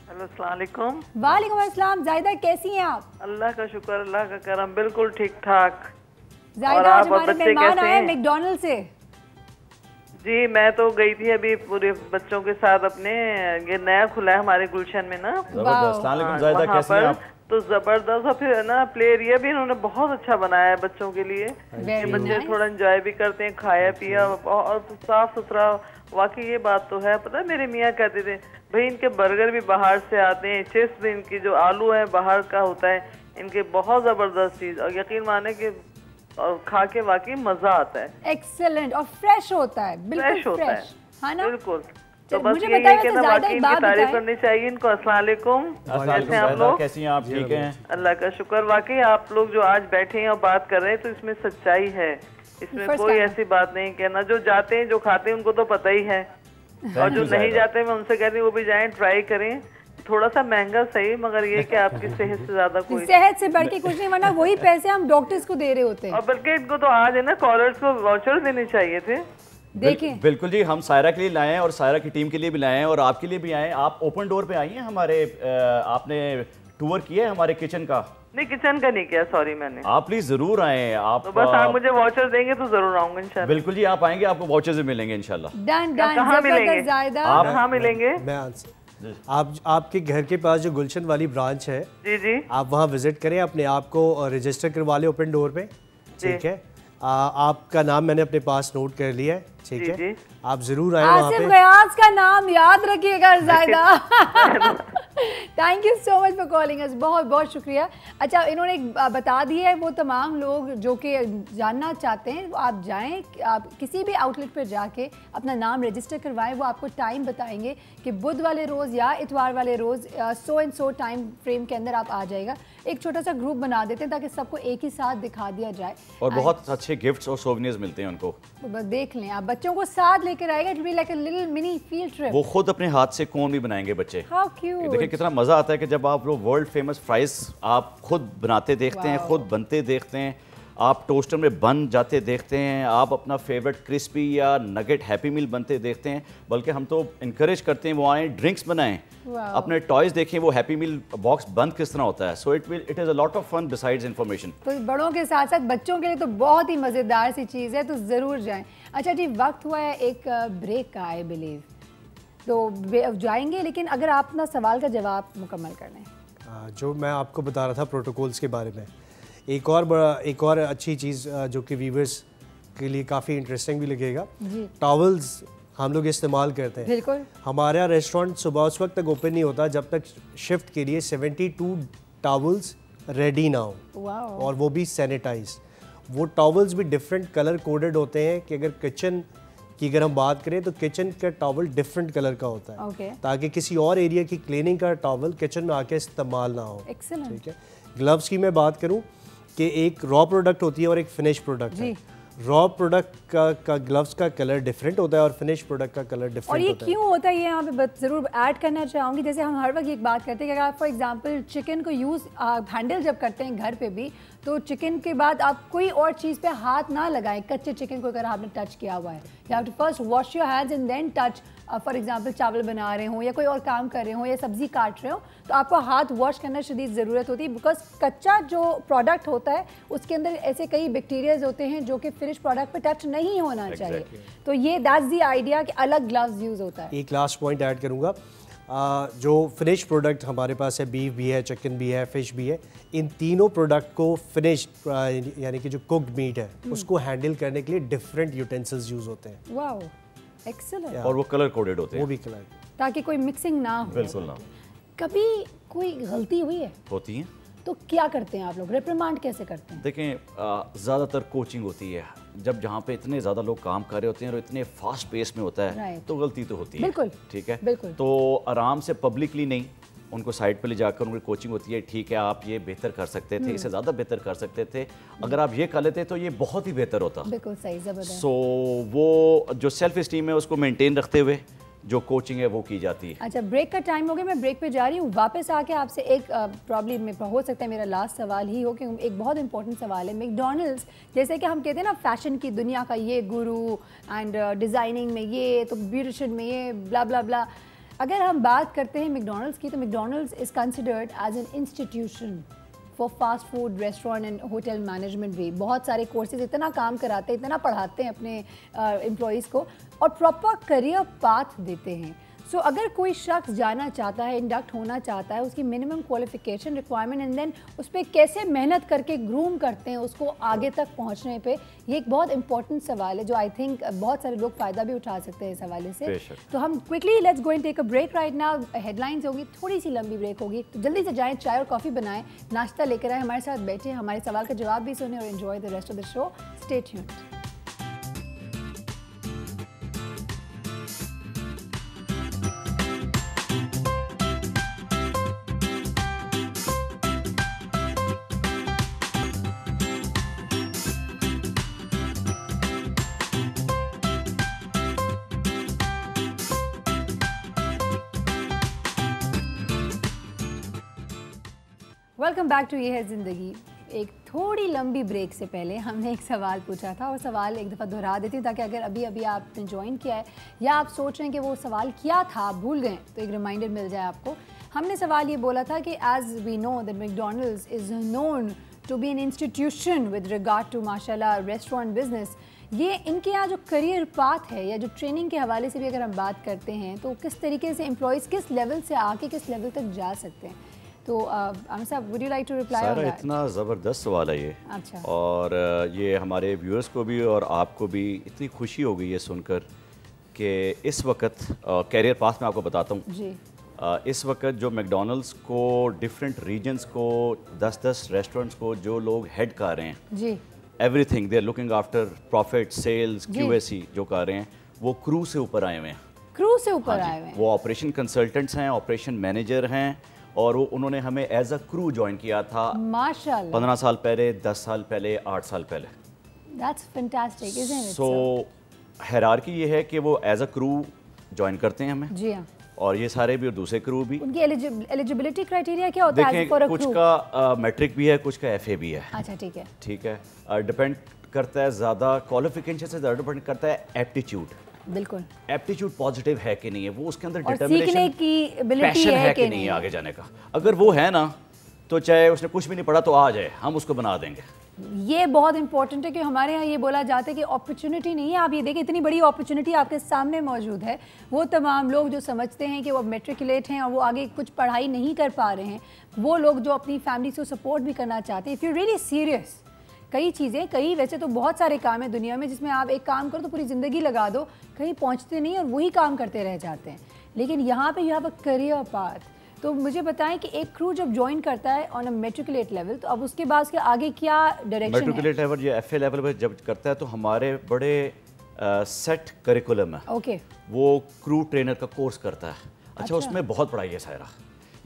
हेलो, अस्सलाम वालेकुम। वालेकुम अस्सलाम। जायदा कैसी हैं आप? अल्लाह का शुक्र, अल्लाह का करम, बिल्कुल ठीक ठाक। जायदा आज हमारे मेहमान आए मैकडॉनल्ड्स से। जी मैं तो गई थी अभी पूरे बच्चों के साथ अपने, ये नया खुला है हमारे गुलशन में ना, जायदा कैसी हैं आप? तो जबरदस्त। और फिर ना प्ले एरिया भी इन्होंने बहुत अच्छा बनाया है बच्चों के लिए, बच्चे थोड़ा एंजॉय भी करते हैं, खाया पिया और साफ सुथरा। वाकई ये बात तो है। पता है मेरे मियाँ कहते थे भाई इनके बर्गर भी बाहर से आते हैं, चिप्स भी इनकी जो आलू है बाहर का होता है, इनके बहुत जबरदस्त चीज, और यकीन माने कि और खा के वाकई मजा आता है। एक्सेलेंट और फ्रेश होता है, बिल्कुल फ्रेश होता है, हाँ ना? बिल्कुल। तो बस मुझे ये बताइए है कि तो ना ज़्यादा वाकई एक इनकी बात तारीफ बताएं। करनी चाहिए इनको। अस्सलाम वालेकुम, कैसे हैं आप लोग? कैसी हैं आप? ठीक हैं? अल्लाह का शुक्र। वाकई आप लोग जो आज बैठे हैं और बात कर रहे हैं तो इसमें सच्चाई है, इसमें First कोई time. ऐसी बात नहीं कहना। जो जाते हैं जो खाते हैं उनको तो पता ही है, और जो नहीं जाते मैं उनसे कहती हूँ वो भी जाएं, ट्राई करें। थोड़ा सा महंगा सही, मगर ये कि आपकी सेहत से ज्यादा कोई, सेहत से बढ़ के कुछ नहीं, वरना वही पैसे हम डॉक्टर्स को दे रहे होते हैं। और बल्कि इनको तो आज है ना कॉलर्स को वाउचर देने चाहिए थे। देखें बिल्कुल जी, हम सायरा के लिए लाए हैं और सायरा की टीम के लिए भी लाए हैं और आपके लिए भी आए हैं। आप ओपन डोर पे आई हैं हमारे, आपने टूर किया है हमारे किचन का? नहीं, किचन का नहीं किया, सॉरी मैंने। आप प्लीज जरूर आए। आप तो बस आप मुझे वाउचर देंगे तो जरूर आऊंगा इंशाल्लाह। बिल्कुल जी, आप आएंगे आपको वाउचर्स भी मिलेंगे इंशाल्लाह। Done done. कहाँ मिलेंगे? आप कहाँ मिलेंगे? मैं आपके घर के पास जो गुलशन वाली ब्रांच है, जी जी, आप वहाँ विजिट करें, अपने आप को रजिस्टर करवा लें ओपन डोर पे, ठीक है? आपका नाम मैंने अपने पास नोट कर लिया है, ठीक है? आप जरूर आए वहाँ आसिफ पे। गयास का नाम याद रखिएगा जायदा। Thank you so much for calling us, बहुत बहुत शुक्रिया। अच्छा, इन्होंने बता दिया है वो तमाम लोग जो कि जानना चाहते हैं, वो आप जाएं, आप किसी भी आउटलेट पर जाके अपना नाम रजिस्टर करवाएं। वो आपको टाइम बताएंगे कि बुध वाले रोज़ या इतवार वाले रोज़ so and so time frame के अंदर आप आ जाएगा। एक छोटा सा ग्रुप बना देते हैं ताकि सबको एक ही साथ दिखा दिया जाए, और बहुत अच्छे गिफ्ट्स और सोवेनियर्स मिलते हैं उनको। तो बस देख लें, आप बच्चों को साथ लेकर आएगा, it will be like a little mini field trip. वो खुद अपने हाथ से कोन भी बनाएंगे बच्चे। How cute. देखिए कितना मजा आता है कि जब आप लोग वर्ल्ड फेमस फ्राइज आप खुद बनाते देखते हैं, खुद बनते देखते हैं, आप टोस्टर में बन जाते देखते हैं, आप अपना फेवरेट क्रिस्पी या नगेट हैप्पी मील बनते देखते हैं। बल्कि हम तो इनकरेज करते हैं वो आएँ, ड्रिंक्स बनाएं, अपने टॉयज देखें, वो हैप्पी मील बॉक्स बंद किस तरह होता है। So it is a lot of fun besides information. तो बड़ों के साथ साथ बच्चों के लिए तो बहुत ही मज़ेदार सी चीज़ है, तो ज़रूर जाएं। अच्छा जी, वक्त हुआ है एक ब्रेक का, आई बिलीव, तो जाएंगे, लेकिन अगर आप अपना सवाल का जवाब मुकम्मल कर लें। जो मैं आपको बता रहा था प्रोटोकॉल्स के बारे में, एक और अच्छी चीज़ जो कि व्यूअर्स के लिए काफ़ी इंटरेस्टिंग भी लगेगा, टॉवल्स हम लोग इस्तेमाल करते हैं। बिल्कुल। हमारा रेस्टोरेंट सुबह उस वक्त तक ओपन नहीं होता जब तक शिफ्ट के लिए 72 टॉवल्स रेडी ना हो, और वो भी सैनिटाइज। वो टॉवल्स भी डिफरेंट कलर कोडेड होते हैं कि अगर किचन की अगर हम बात करें तो किचन का टॉवल डिफरेंट कलर का होता है, ताकि किसी और एरिया की क्लीनिंग का टॉवल किचन में आके इस्तेमाल ना हो। ठीक है। ग्लव्स की मैं बात करूं कि एक रॉ प्रोडक्ट होती है और एक फिनिश प्रोडक्ट है। रॉ प्रोडक्ट का ग्लव्स का कलर डिफरेंट होता है और फिनिश प्रोडक्ट का कलर डिफरेंट होता है। और ये क्यों होता है, ये यहाँ पे ज़रूर ऐड करना चाहूँगी। जैसे हम हर वक्त एक बात करते हैं कि अगर आप फॉर एग्जांपल चिकन को यूज़ हैंडल जब करते हैं घर पे भी, तो चिकन के बाद आप कोई और चीज़ पे हाथ ना लगाएं। कच्चे चिकन को अगर आपने टच किया हुआ है, you have to first wash your hands and then touch. For example चावल बना रहे हो या कोई और काम कर रहे हो या सब्जी काट रहे हो, तो आपको हाथ वॉश करना शदीद ज़रूरत होती है, बिकॉज कच्चा जो प्रोडक्ट होता है उसके अंदर ऐसे कई बैक्टीरियाज होते हैं जो कि फिनिश प्रोडक्ट पे टच नहीं होना चाहिए। तो ये दैट्स द आइडिया कि अलग ग्लव्स यूज़ होता है। एक लास्ट पॉइंट ऐड करूँगा, जो फिनिश प्रोडक्ट हमारे पास है, बीफ भी है, चिकन भी है, फिश भी है, इन तीनों प्रोडक्ट को फिनिश यानी कि जो कुक्ड मीट है उसको हैंडल करने के लिए डिफरेंट यूटेंसिल्स यूज़ होते हैं। Wow, excellent. और वो कलर कोडेड होते हैं, वो भी कलर, ताकि कोई मिक्सिंग ना हो। बिल्कुल ना। कभी कोई गलती हुई है? होती हैं। तो क्या करते हैं आप लोग, रिप्रिमांड कैसे करते हैं? देखें, ज़्यादातर कोचिंग होती है, जब जहाँ पे इतने ज़्यादा लोग काम कर रहे होते हैं और इतने फास्ट पेस में होता है, तो गलती तो होती है। बिल्कुल। ठीक है, बिल्कुल। तो आराम से पब्लिकली नहीं, उनको साइड पे ले जाकर उनकी कोचिंग होती है, ठीक है आप ये बेहतर कर सकते थे, इससे ज़्यादा बेहतर कर सकते थे, अगर आप ये कर लेते तो ये बहुत ही बेहतर होता। बिल्कुल सही, ज़बरदस्त। सो वो जो सेल्फ इस्टीम है उसको मेंटेन रखते हुए जो कोचिंग है वो की जाती है। अच्छा, ब्रेक का टाइम हो गया, मैं ब्रेक पे जा रही हूँ। वापस आके आपसे एक प्रॉब्लम में हो सकता है मेरा लास्ट सवाल ही हो, कि एक बहुत इंपॉर्टेंट सवाल है। मैकडॉनल्ड्स, जैसे कि हम कहते हैं ना फैशन की दुनिया का ये गुरु, एंड डिज़ाइनिंग में ये, तो ब्यूटिशियन में ये, ब्ला ब्ला ब्ला। अगर हम बात करते हैं मैकडॉनल्ड्स की, तो McDonald's is considered as an institution for fast food, restaurant and hotel management भी। बहुत सारे कोर्सेज इतना काम कराते हैं, इतना पढ़ाते हैं अपने एम्प्लॉयज़ को, और प्रॉपर करियर पाथ देते हैं। सो अगर कोई शख्स जाना चाहता है, इंडक्ट होना चाहता है, उसकी minimum qualification requirement and then उस पर कैसे मेहनत करके ग्रूम करते हैं उसको आगे तक पहुंचने पे, ये एक बहुत इंपॉर्टेंट सवाल है जो आई थिंक बहुत सारे लोग फ़ायदा भी उठा सकते हैं इस हवाले से। तो हम quickly let's go and take a break right now. Headlines होगी, थोड़ी सी लंबी ब्रेक होगी, तो जल्दी से जाएँ, चाय और कॉफ़ी बनाएं, नाश्ता लेकर आए, हमारे साथ बैठे, हमारे सवाल का जवाब भी सुने और enjoy the rest of the show. Stay tuned. Welcome back to ये है ज़िंदगी। एक थोड़ी लंबी ब्रेक से पहले हमने एक सवाल पूछा था, और सवाल एक दफ़ा दोहरा देती हूँ ताकि अगर अभी अभी आपने ज्वाइन किया है या आप सोच रहे हैं कि वो सवाल क्या था, आप भूल गए, तो एक रिमाइंडर मिल जाए आपको। हमने सवाल ये बोला था कि as we know that McDonald's is known to be an institution with regard to माशाल्लाह रेस्टोरेंट बिजनेस। ये इनके यहाँ जो करियर पाथ है या जो ट्रेनिंग के हवाले से भी अगर हम बात करते हैं, तो किस तरीके से एम्प्लॉयज़ किस लेवल से आके किस लेवल तक जा सकते हैं। तो आमिर साहब, would you like to reply on that? इतना ज़बरदस्त सवाल है ये। अच्छा। और ये हमारे व्यूअर्स को भी और आपको भी इतनी खुशी हो गई है सुनकर कि इस वक्त कैरियर पाथ में आपको बताता हूँ जी। इस वक्त जो मैकडॉनल्ड्स को डिफरेंट रीजन्स को 10-10 रेस्टोरेंट्स को जो लोग हेड कर रहे हैं जी, everything they are looking after profit, sales, QAC जो कर रहे हैं, वो क्रू से ऊपर आए हुए हैं। क्रू से ऊपर आए हुए हैं। वो ऑपरेशन कंसल्टेंट्स हैं, ऑपरेशन मैनेजर हैं, और वो उन्होंने हमें एज अ क्रू ज्वाइन किया था माशाल्लाह 15 साल पहले, 10 साल पहले, 8 साल पहले। That's fantastic, isn't it? So hierarchy ये है कि वो एज अ क्रू ज्वाइन करते हैं हमें। जी हाँ। और ये सारे भी और दूसरे क्रू भी। उनकी एलिजिबिलिटी क्राइटेरिया क्या होता है? देखें, कुछ का मैट्रिक भी है, कुछ का FA भी है। अच्छा, ठीक है। ठीक है, डिपेंड करता है ज़्यादा क्वालिफिकेशन से ज़्यादा डिपेंड करता है एप्टीट्यूड। बिल्कुल, एप्टीट्यूड पॉजिटिव है कि नहीं है, वो उसके अंदर और डिटर्मिनेशन, सीखने की एबिलिटी है कि नहीं है आगे जाने का। अगर वो है ना, तो चाहे उसने कुछ भी नहीं पढ़ा तो आ जाए, हम उसको बना देंगे। ये बहुत इंपॉर्टेंट है कि हमारे यहाँ ये बोला जाता है कि अपॉर्चुनिटी नहीं है। आप ये देखिए, इतनी बड़ी अपॉर्चुनिटी आपके सामने मौजूद है। वो तमाम लोग जो समझते हैं कि वो मैट्रिकुलेट हैं और वो आगे कुछ पढ़ाई नहीं कर पा रहे हैं, वो लोग जो अपनी फैमिली को सपोर्ट भी करना चाहते हैं, इफ़ यू रियली सीरियस, कई चीज़ें, कई वैसे तो बहुत सारे काम हैं दुनिया में जिसमें आप एक काम करो तो पूरी ज़िंदगी लगा दो, कहीं पहुंचते नहीं और वही काम करते रह जाते हैं। लेकिन यहाँ पे you have a career path. तो मुझे बताएं कि एक क्रू जब ज्वाइन करता है ऑन अ मैट्रिकुलेट लेवल, तो अब उसके बाद उसके आगे क्या डायरेक्शन है? मैट्रिकुलेट लेवल या FA लेवल पर जब करता है तो हमारे बड़े सेट करिकुलम है। ओके। वो क्रू ट्रेनर का कोर्स करता है। अच्छा, उसमें बहुत पढ़ाई है सायरा,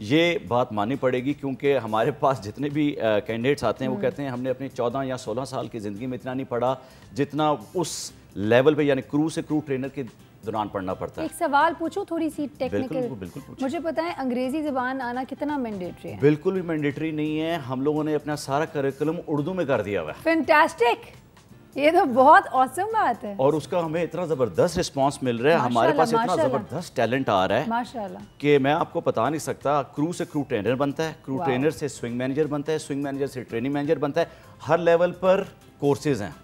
ये बात माननी पड़ेगी, क्योंकि हमारे पास जितने भी कैंडिडेट्स आते हैं वो कहते हैं हमने अपनी 14 या 16 साल की ज़िंदगी में इतना नहीं पढ़ा जितना उस लेवल पे, यानी क्रू से क्रू ट्रेनर के दौरान पढ़ना पड़ता है। एक सवाल पूछूं, थोड़ी सी टेक्निकल? बिल्कुल मुझे पता है अंग्रेजी ज़बान आना कितना मैंडेटरी है? बिल्कुल भी मैंडेटरी नहीं है। हम लोगों ने अपना सारा करिकुलम उर्दू में कर दिया हुआ है। फैंटास्टिक, ये तो बहुत ऑसम बात है। और उसका हमें इतना ज़बरदस्त रिस्पांस मिल रहा है, हमारे पास इतना ज़बरदस्त टैलेंट आ रहा है माशाल्लाह कि मैं आपको बता नहीं सकता। क्रू से क्रू ट्रेनर बनता है, क्रू ट्रेनर से स्विंग मैनेजर बनता है, स्विंग मैनेजर से ट्रेनिंग मैनेजर बनता है। हर लेवल पर कोर्सेज हैं,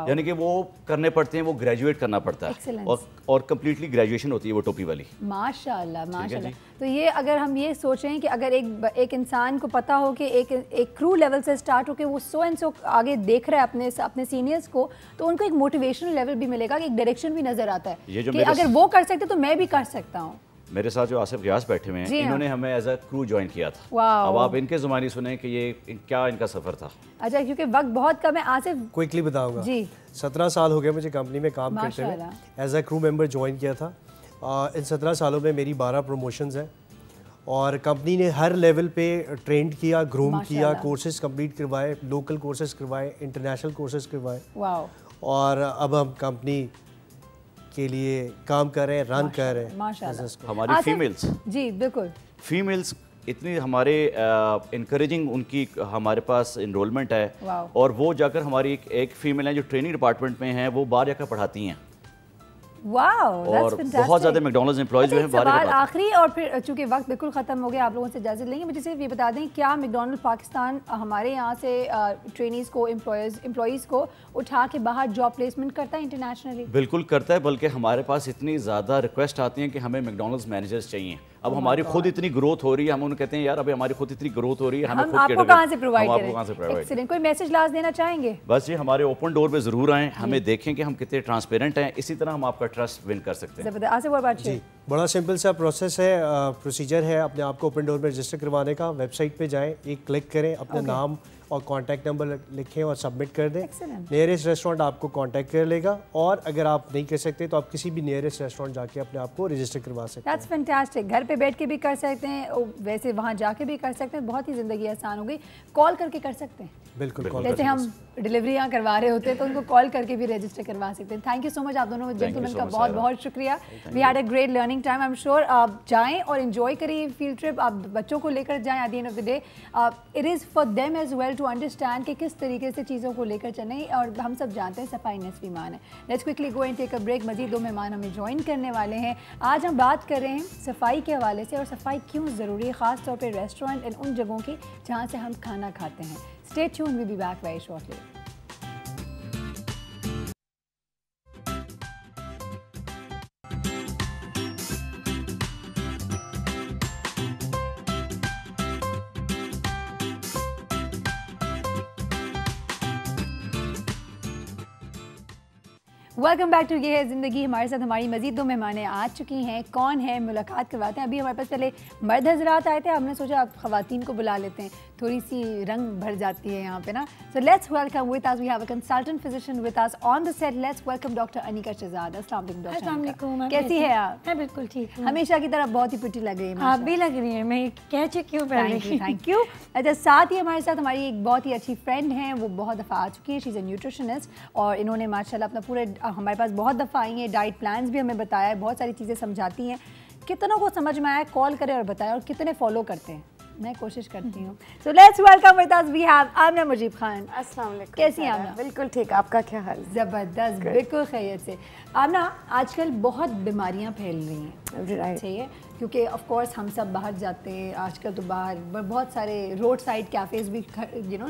यानी कि वो करने पड़ते हैं, वो ग्रेजुएट करना पड़ता है, और कंप्लीटली ग्रेजुएशन होती है वो टोपी वाली। माशाल्लाह माशाल्लाह। तो ये अगर हम ये सोचें कि अगर एक इंसान को पता हो कि एक क्रू लेवल से स्टार्ट होकर वो सो एंड सो आगे देख रहा है अपने सीनियर्स को, तो उनको एक मोटिवेशनल लेवल भी मिलेगा, कि एक डायरेक्शन भी नजर आता है कि अगर वो कर सकते तो मैं भी कर सकता हूँ। मेरे साथ जो आसिफ गियास बैठे हुए हैं, इन्होंने हमें एज अ क्रू ज्वाइन किया था। अब आप इनके ज़ुबानी सुने कि ये क्या इनका सफ़र था। अच्छा, क्योंकि वक्त बहुत कम है, आसिफ क्विकली बताऊंगा जी। 17 साल हो गए मुझे कंपनी में काम करते हुए, as a crew member join किया था। इन 17 सालों में मेरी 12 प्रमोशंस हैं, और कंपनी ने हर लेवल पे ट्रेंड किया, ग्रूम किया, कोर्सेज कंप्लीट करवाए, लोकल कोर्सेज करवाए, इंटरनेशनल कोर्सेज करवाए। और अब हम कंपनी के लिए काम कर रहे हैं, रन कर रहे हैं माशाल्लाह। हमारी फीमेल्स जी बिल्कुल, फीमेल्स इतनी हमारे इनकरेजिंग उनकी हमारे पास इनरोलमेंट है, और वो जाकर हमारी एक फीमेल है जो ट्रेनिंग डिपार्टमेंट में है, वो बाहर जाकर पढ़ाती हैं। और बहुत ज़्यादा मैकडॉनल्ड्स एम्प्लॉयज़ जो हैं सवाल आखिरी, और फिर चूंकि वक्त बिल्कुल ख़त्म हो गया, आप लोगों से इजाज़त लेंगे। मुझे सिर्फ ये बता दें, क्या मैकडॉनल्ड पाकिस्तान हमारे यहाँ से ट्रेनीज़ को, एम्प्लॉयज़ को उठा के बाहर जॉब प्लेसमेंट करता है इंटरनेशनली? बिल्कुल करता है, बल्कि हमारे पास इतनी ज़्यादा रिक्वेस्ट आती हैं कि हमें मैकडॉनल्ड्स मैनेजर्स चाहिए। अब हमारी खुद इतनी ग्रोथ हो रही है, हम उन्हें कहते हैं यार अभी हमारी खुद इतनी ग्रोथ हो रही है, हमें खुद आपको कहाँ से प्रोवाइड करें? एक्सीलेंट। कोई मैसेज लास्ट देना चाहेंगे? बस जी, हमारे ओपन डोर पे ज़रूर आएँ, हमें देखें कि हम कितने ट्रांसपेरेंट हैं, इसी तरह हम आपका ट्रस्ट विन कर सकते हैं। जी, बड़ा सिंपल सा प्रोसेस है, प्रोसीजर है अपने आप को ओपन डोर में रजिस्टर करवाने का। वेबसाइट पे जाएं, एक क्लिक करें, अपना नाम और कॉन्टैक्ट नंबर लिखें और सबमिट कर दें। नियरेस्ट रेस्टोरेंट आपको कॉन्टैक्ट कर लेगा, और अगर आप नहीं कर सकते तो आप किसी भी नियरेस्ट रेस्टोरेंट जाके अपने आप को रजिस्टर करवा सकते हैं। That's fantastic. घर पे बैठ के भी कर सकते हैं, वैसे वहाँ जाके भी कर सकते हैं, बहुत ही ज़िंदगी आसान हो गई। कॉल करके कर सकते हैं, बिल्कुल, जैसे हम डिलीवरियाँ करवा रहे होते हैं तो उनको कॉल करके भी रजिस्टर करवा सकते हैं। थैंक यू सो मच आप दोनों जेंटलमैन का बहुत बहुत शुक्रिया। We had a great learning time. I am sure आप जाएं और इन्जॉय करिए फील्ड ट्रिप, आप बच्चों को लेकर जाएं। At the end of the day it is for them as well to understand कि किस तरीके से चीज़ों को लेकर चलें, और हम सब जानते हैं सफाई निस्फ़ ईमान है। Let's quickly go and take a break. मज़ीद 2 मेहमान हमें ज्वाइन करने वाले हैं। आज हम बात कर रहे हैं सफाई के हवाले से, और सफाई क्यों ज़रूरी है, ख़ास तौर पर रेस्टोरेंट एंड उन जगहों की जहाँ से हम खाना खाते हैं। Stay tuned, we'll be back very shortly. Welcome back to ये है ज़िंदगी। हमारे साथ हमारी मज़ीद 2 मेहमानें आ चुकी हैं। कौन है, मुलाकात करवाते हैं। अभी हमारे पास पहले मर्द हज़रात आए थे, हमने सोचा आप ख़वातीन को बुला लेते हैं, थोड़ी सी रंग भर जाती है यहाँ पे ना। So let's welcome with us, we have a consultant physician with us on the set. Let's welcome doctor Anika Shahzad. अस्सलाम वालेकुम, कैसी है आप? मैं बिल्कुल ठीक हूँ। हमेशा की तरह बहुत ही प्रिटी लग रही है। आप भी लग रही हैं, मैं कह चुकी हूँ पहले। Thank you. अच्छा, साथ ही हमारे साथ हमारी एक बहुत ही अच्छी फ्रेंड हैं, वो बहुत दफ़ा आ चुकी है। शी इज़ अ न्यूट्रिशनिस्ट, और इन्होंने माशाल्लाह अपना पूरे हमारे पास बहुत दफ़ा आई हैं, डाइट प्लान्स भी हमें बताया है, बहुत सारी चीज़ें समझाती हैं। कितनों को समझ में आया कॉल करें और बताएं, और कितने फॉलो करते हैं, मैं कोशिश करती हूँ। So let's welcome with us we have Amna Mujeeb Khan. अस्सलाम वालेकुम। कैसी हैं आमना? बिल्कुल ठीक, आपका क्या हाल? ज़बरदस्त, बिल्कुल खैरियत से। आमना, आजकल बहुत बीमारियाँ फैल रही हैं, सही है, क्योंकि ऑफ कोर्स हम सब बाहर जाते हैं आजकल, तो बाहर बहुत सारे रोड साइड कैफ़ेज़ भी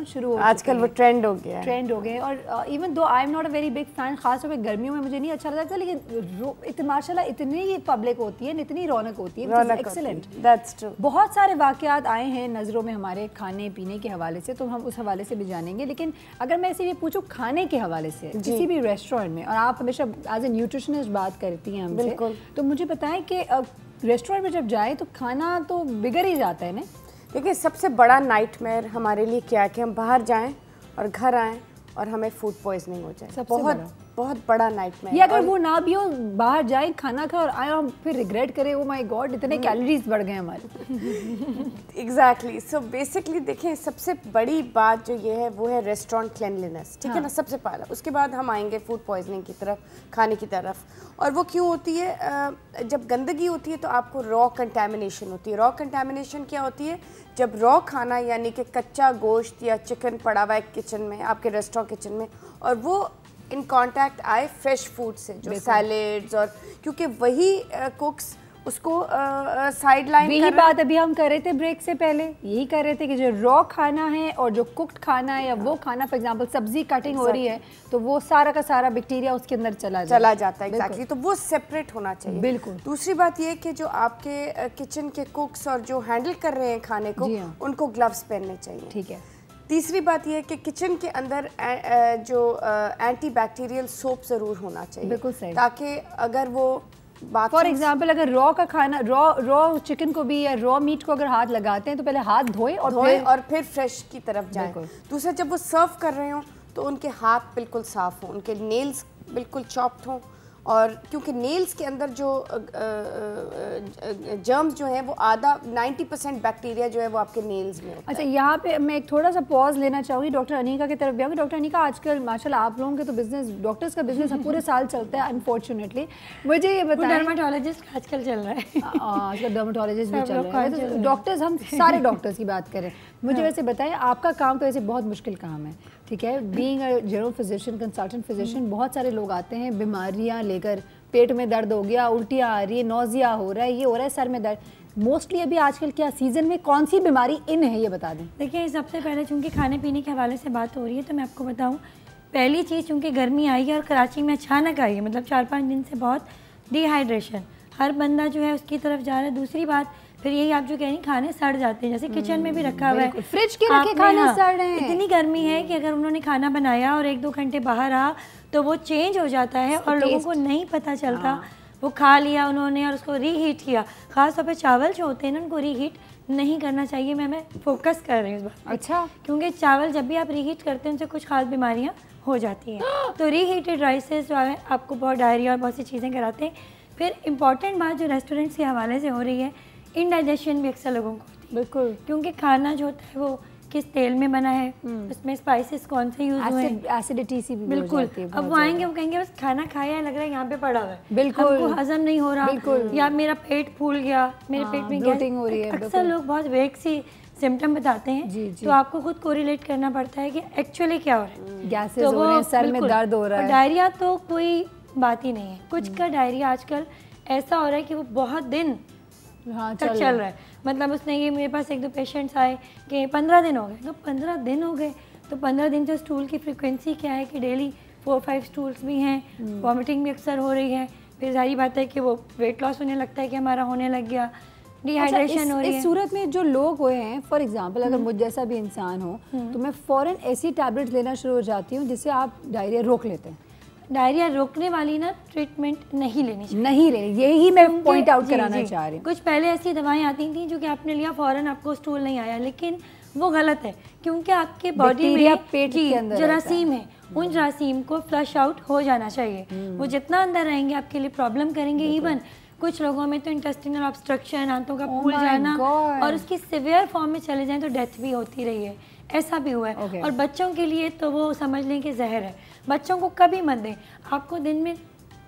शुरू हो, आजकल वो ट्रेंड हो गया है। और even though I am not a very big fan, खासतौर पे गर्मियों में मुझे नहीं अच्छा लगता, लेकिन माशाल्लाह इतनी पब्लिक होती है, इतनी रौनक होती है, एक्सीलेंट। That's true. बहुत सारे वाक़यात आए हैं नज़रों में हमारे खाने पीने के हवाले से, तो हम उस हवाले से भी जानेंगे। लेकिन अगर मैं इसे ये पूछूँ खाने के हवाले से किसी भी रेस्टोरेंट में, और आप हमेशा एज ए न्यूट्रिशनिस्ट बात करती हैं हमसे, तो मुझे बताएं कि रेस्टोरेंट में जब जाए तो खाना तो बिगड़ ही जाता है ना। देखिए, सबसे बड़ा नाइटमेयर हमारे लिए क्या है कि हम बाहर जाएं और घर आएं और हमें फूड पॉइजनिंग हो जाए। बहुत बड़ा नाइटमेयर। ये अगर वो ना भी हो, बाहर जाए खाना खा और आए और फिर रिग्रेट करें, ओ माय गॉड इतने कैलोरीज बढ़ गए हमारे। एग्जैक्टली। सो बेसिकली देखें, सबसे बड़ी बात जो ये है वो है रेस्टोरेंट क्लीनलीनेस, ठीक है ना, सबसे पहला। उसके बाद हम आएंगे फूड पॉइजनिंग की तरफ, खाने की तरफ। और वो क्यों होती है? जब गंदगी होती है तो आपको रॉ कंटेमिनेशन होती है। रॉ कंटेमिनेशन क्या होती है? जब रॉ खाना यानी कि कच्चा गोश्त या चिकन पड़ा हुआ है किचन में, आपके रेस्टोरेंट किचन में, और वो इन कांटेक्ट आए फ्रेश फूड से, जो सैलेड्स, और क्योंकि वही कुक्स उसको साइड लाइन कर रहे हैं। बात अभी हम कर रहे थे ब्रेक से पहले, यही कर रहे थे कि जो रॉ खाना है और जो कुक्ड खाना है, या वो खाना फॉर एग्जांपल सब्जी कटिंग हो रही है तो वो सारा का सारा बैक्टीरिया उसके अंदर चला जाता है। एग्जैक्टली। तो वो सेपरेट होना चाहिए। बिल्कुल। दूसरी बात ये कि जो आपके किचन के कुक्स और जो हैंडल कर रहे हैं खाने को, उनको ग्लव्स पहनने चाहिए। ठीक है। तीसरी बात यह है कि किचन के अंदर जो एंटी बैक्टीरियल सोप ज़रूर होना चाहिए। बिल्कुल सही। ताकि अगर वो फॉर एग्जाम्पल अगर रॉ का खाना, रॉ चिकन को भी या रॉ मीट को अगर हाथ लगाते हैं तो पहले हाथ धोएं और फिर फ्रेश की तरफ जाएं। दूसरा, जब वो सर्व कर रहे हो तो उनके हाथ बिल्कुल साफ़ हों, उनके नेल्स बिल्कुल चॉप्ड हों, और क्योंकि नेल्स के अंदर जो जर्म्स जो हैं वो आधा 90% बैक्टीरिया जो है वो आपके नेल्स में होता है। अच्छा, यहाँ पे मैं एक थोड़ा सा पॉज लेना चाहूँगी, डॉक्टर अनीका की तरफ भी आऊँगी। डॉक्टर अनीका, आजकल माशाल्लाह आप लोगों के तो बिजनेस, डॉक्टर्स का बिजनेस पूरे साल चलता है अनफॉर्चुनेटली। मुझे ये बताएं, डर्माटोलॉजिस्ट आजकल चल रहा है, आजकल डर्माटोलॉजिस्ट भी चल रहे हैं, तो डॉक्टर्स, हम सारे डॉक्टर्स की बात करें, मुझे वैसे बताएं आपका काम तो वैसे बहुत मुश्किल काम है, ठीक है, being a general physician, consultant physician, बहुत सारे लोग आते हैं बीमारियां लेकर, पेट में दर्द हो गया, उल्टियाँ आ रही है, नौजिया हो रहा है, ये हो रहा है, सर में दर्द। मोस्टली अभी आजकल क्या सीज़न में कौन सी बीमारी इन है, ये बता दें। देखिए, सबसे पहले चूँकि खाने पीने के हवाले से बात हो रही है तो मैं आपको बताऊँ, पहली चीज़ चूँकि गर्मी आई है और कराची में अचानक आई है, मतलब 4-5 दिन से बहुत डिहाइड्रेशन, हर बंदा जो है उसकी तरफ जा रहा है। दूसरी बात फिर यही आप जो कह रही हैं, खाने सड़ जाते हैं, जैसे किचन में भी रखा हुआ है, फ्रिज के रखे खाने सड़ रहे हैं। इतनी गर्मी है कि अगर उन्होंने खाना बनाया और 1-2 घंटे बाहर रहा तो वो चेंज हो जाता है और लोगों को नहीं पता चलता। वो खा लिया उन्होंने और उसको रीहीट किया, खास तौर पे चावल जो होते हैं ना उनको रीहीट नहीं करना चाहिए। मैं फोकस कर रही हूँ इस बात। अच्छा, क्योंकि चावल जब भी आप रीहीट करते हैं उनसे कुछ खास बीमारियाँ हो जाती हैं। तो रीहीटेड राइसेस जो है आपको बहुत डायरिया और बहुत सी चीज़ें कराते हैं। फिर इम्पॉर्टेंट बात जो रेस्टोरेंट्स के हवाले से हो रही है, इंडाइजेशन भी अक्सर लोगों को होती है। बिल्कुल, क्योंकि खाना जो होता है वो किस तेल में बना है, उसमें स्पाइसेस कौन से यूज हुए हैं, एसिडिटी सी भी बिल्कुल। अब वो आएंगे, वो कहेंगे बस खाना खाया है, लग रहा है यहाँ पे पड़ा हुआ है, बिल्कुल, हमको हजम नहीं हो रहा, या मेरा पेट फूल गया, मेरे पेट में ब्लोटिंग हो रही है। अक्सर लोग बहुत वेग सी सिम्टम बताते हैं, तो आपको खुद कोरिलेट करना पड़ता है कि एक्चुअली क्या हो रहा है। गैसेस हो रहे हैं, सर में दर्द हो रहा है। डायरिया तो कोई बात ही नहीं है, कुछ का डायरिया आजकल ऐसा हो रहा है कि वो बहुत दिन तक चल रहा है। मतलब उसने ये, मेरे पास 1-2 पेशेंट्स आए कि 15 दिन हो गए, तो 15 दिन हो गए तो 15 दिन से स्टूल की फ्रीक्वेंसी क्या है कि डेली 4-5 स्टूल्स भी हैं, वॉमिटिंग भी अक्सर हो रही है। फिर सारी बात है कि वो वेट लॉस होने लगता है कि हमारा होने लग गया, डिहाइड्रेशन हो रही है। इस सूरत में जो लोग हुए हैं, फॉर एग्जांपल अगर मुझ जैसा भी इंसान हो तो मैं फ़ौरन ऐसी टैबलेट्स लेना शुरू हो जाती हूँ जिससे आप डायरिया रोक लेते हैं। डायरिया रोकने वाली ना ट्रीटमेंट नहीं लेनी चाहिए, नहीं लेनी, यही मैं पॉइंट आउट कराना चाह रही हूँ। कुछ पहले ऐसी दवाएं आती थी जो कि आपने लिया, फ़ौरन आपको स्टूल नहीं आया, लेकिन वो गलत है क्योंकि आपके बॉडी में पेट के अंदर जरासीम है, उन जरासीम को फ्लश आउट हो जाना चाहिए। वो जितना अंदर रहेंगे आपके लिए प्रॉब्लम करेंगे। इवन कुछ लोगों में तो इंटेस्टिनल ऑब्स्ट्रक्शन, आंतों का फूल जाना और उसकी सिवियर फॉर्म में चले जाएं तो डेथ भी होती रही है, ऐसा भी हुआ है। और बच्चों के लिए तो वो समझ लें कि जहर है, बच्चों को कभी मत दें। आपको दिन में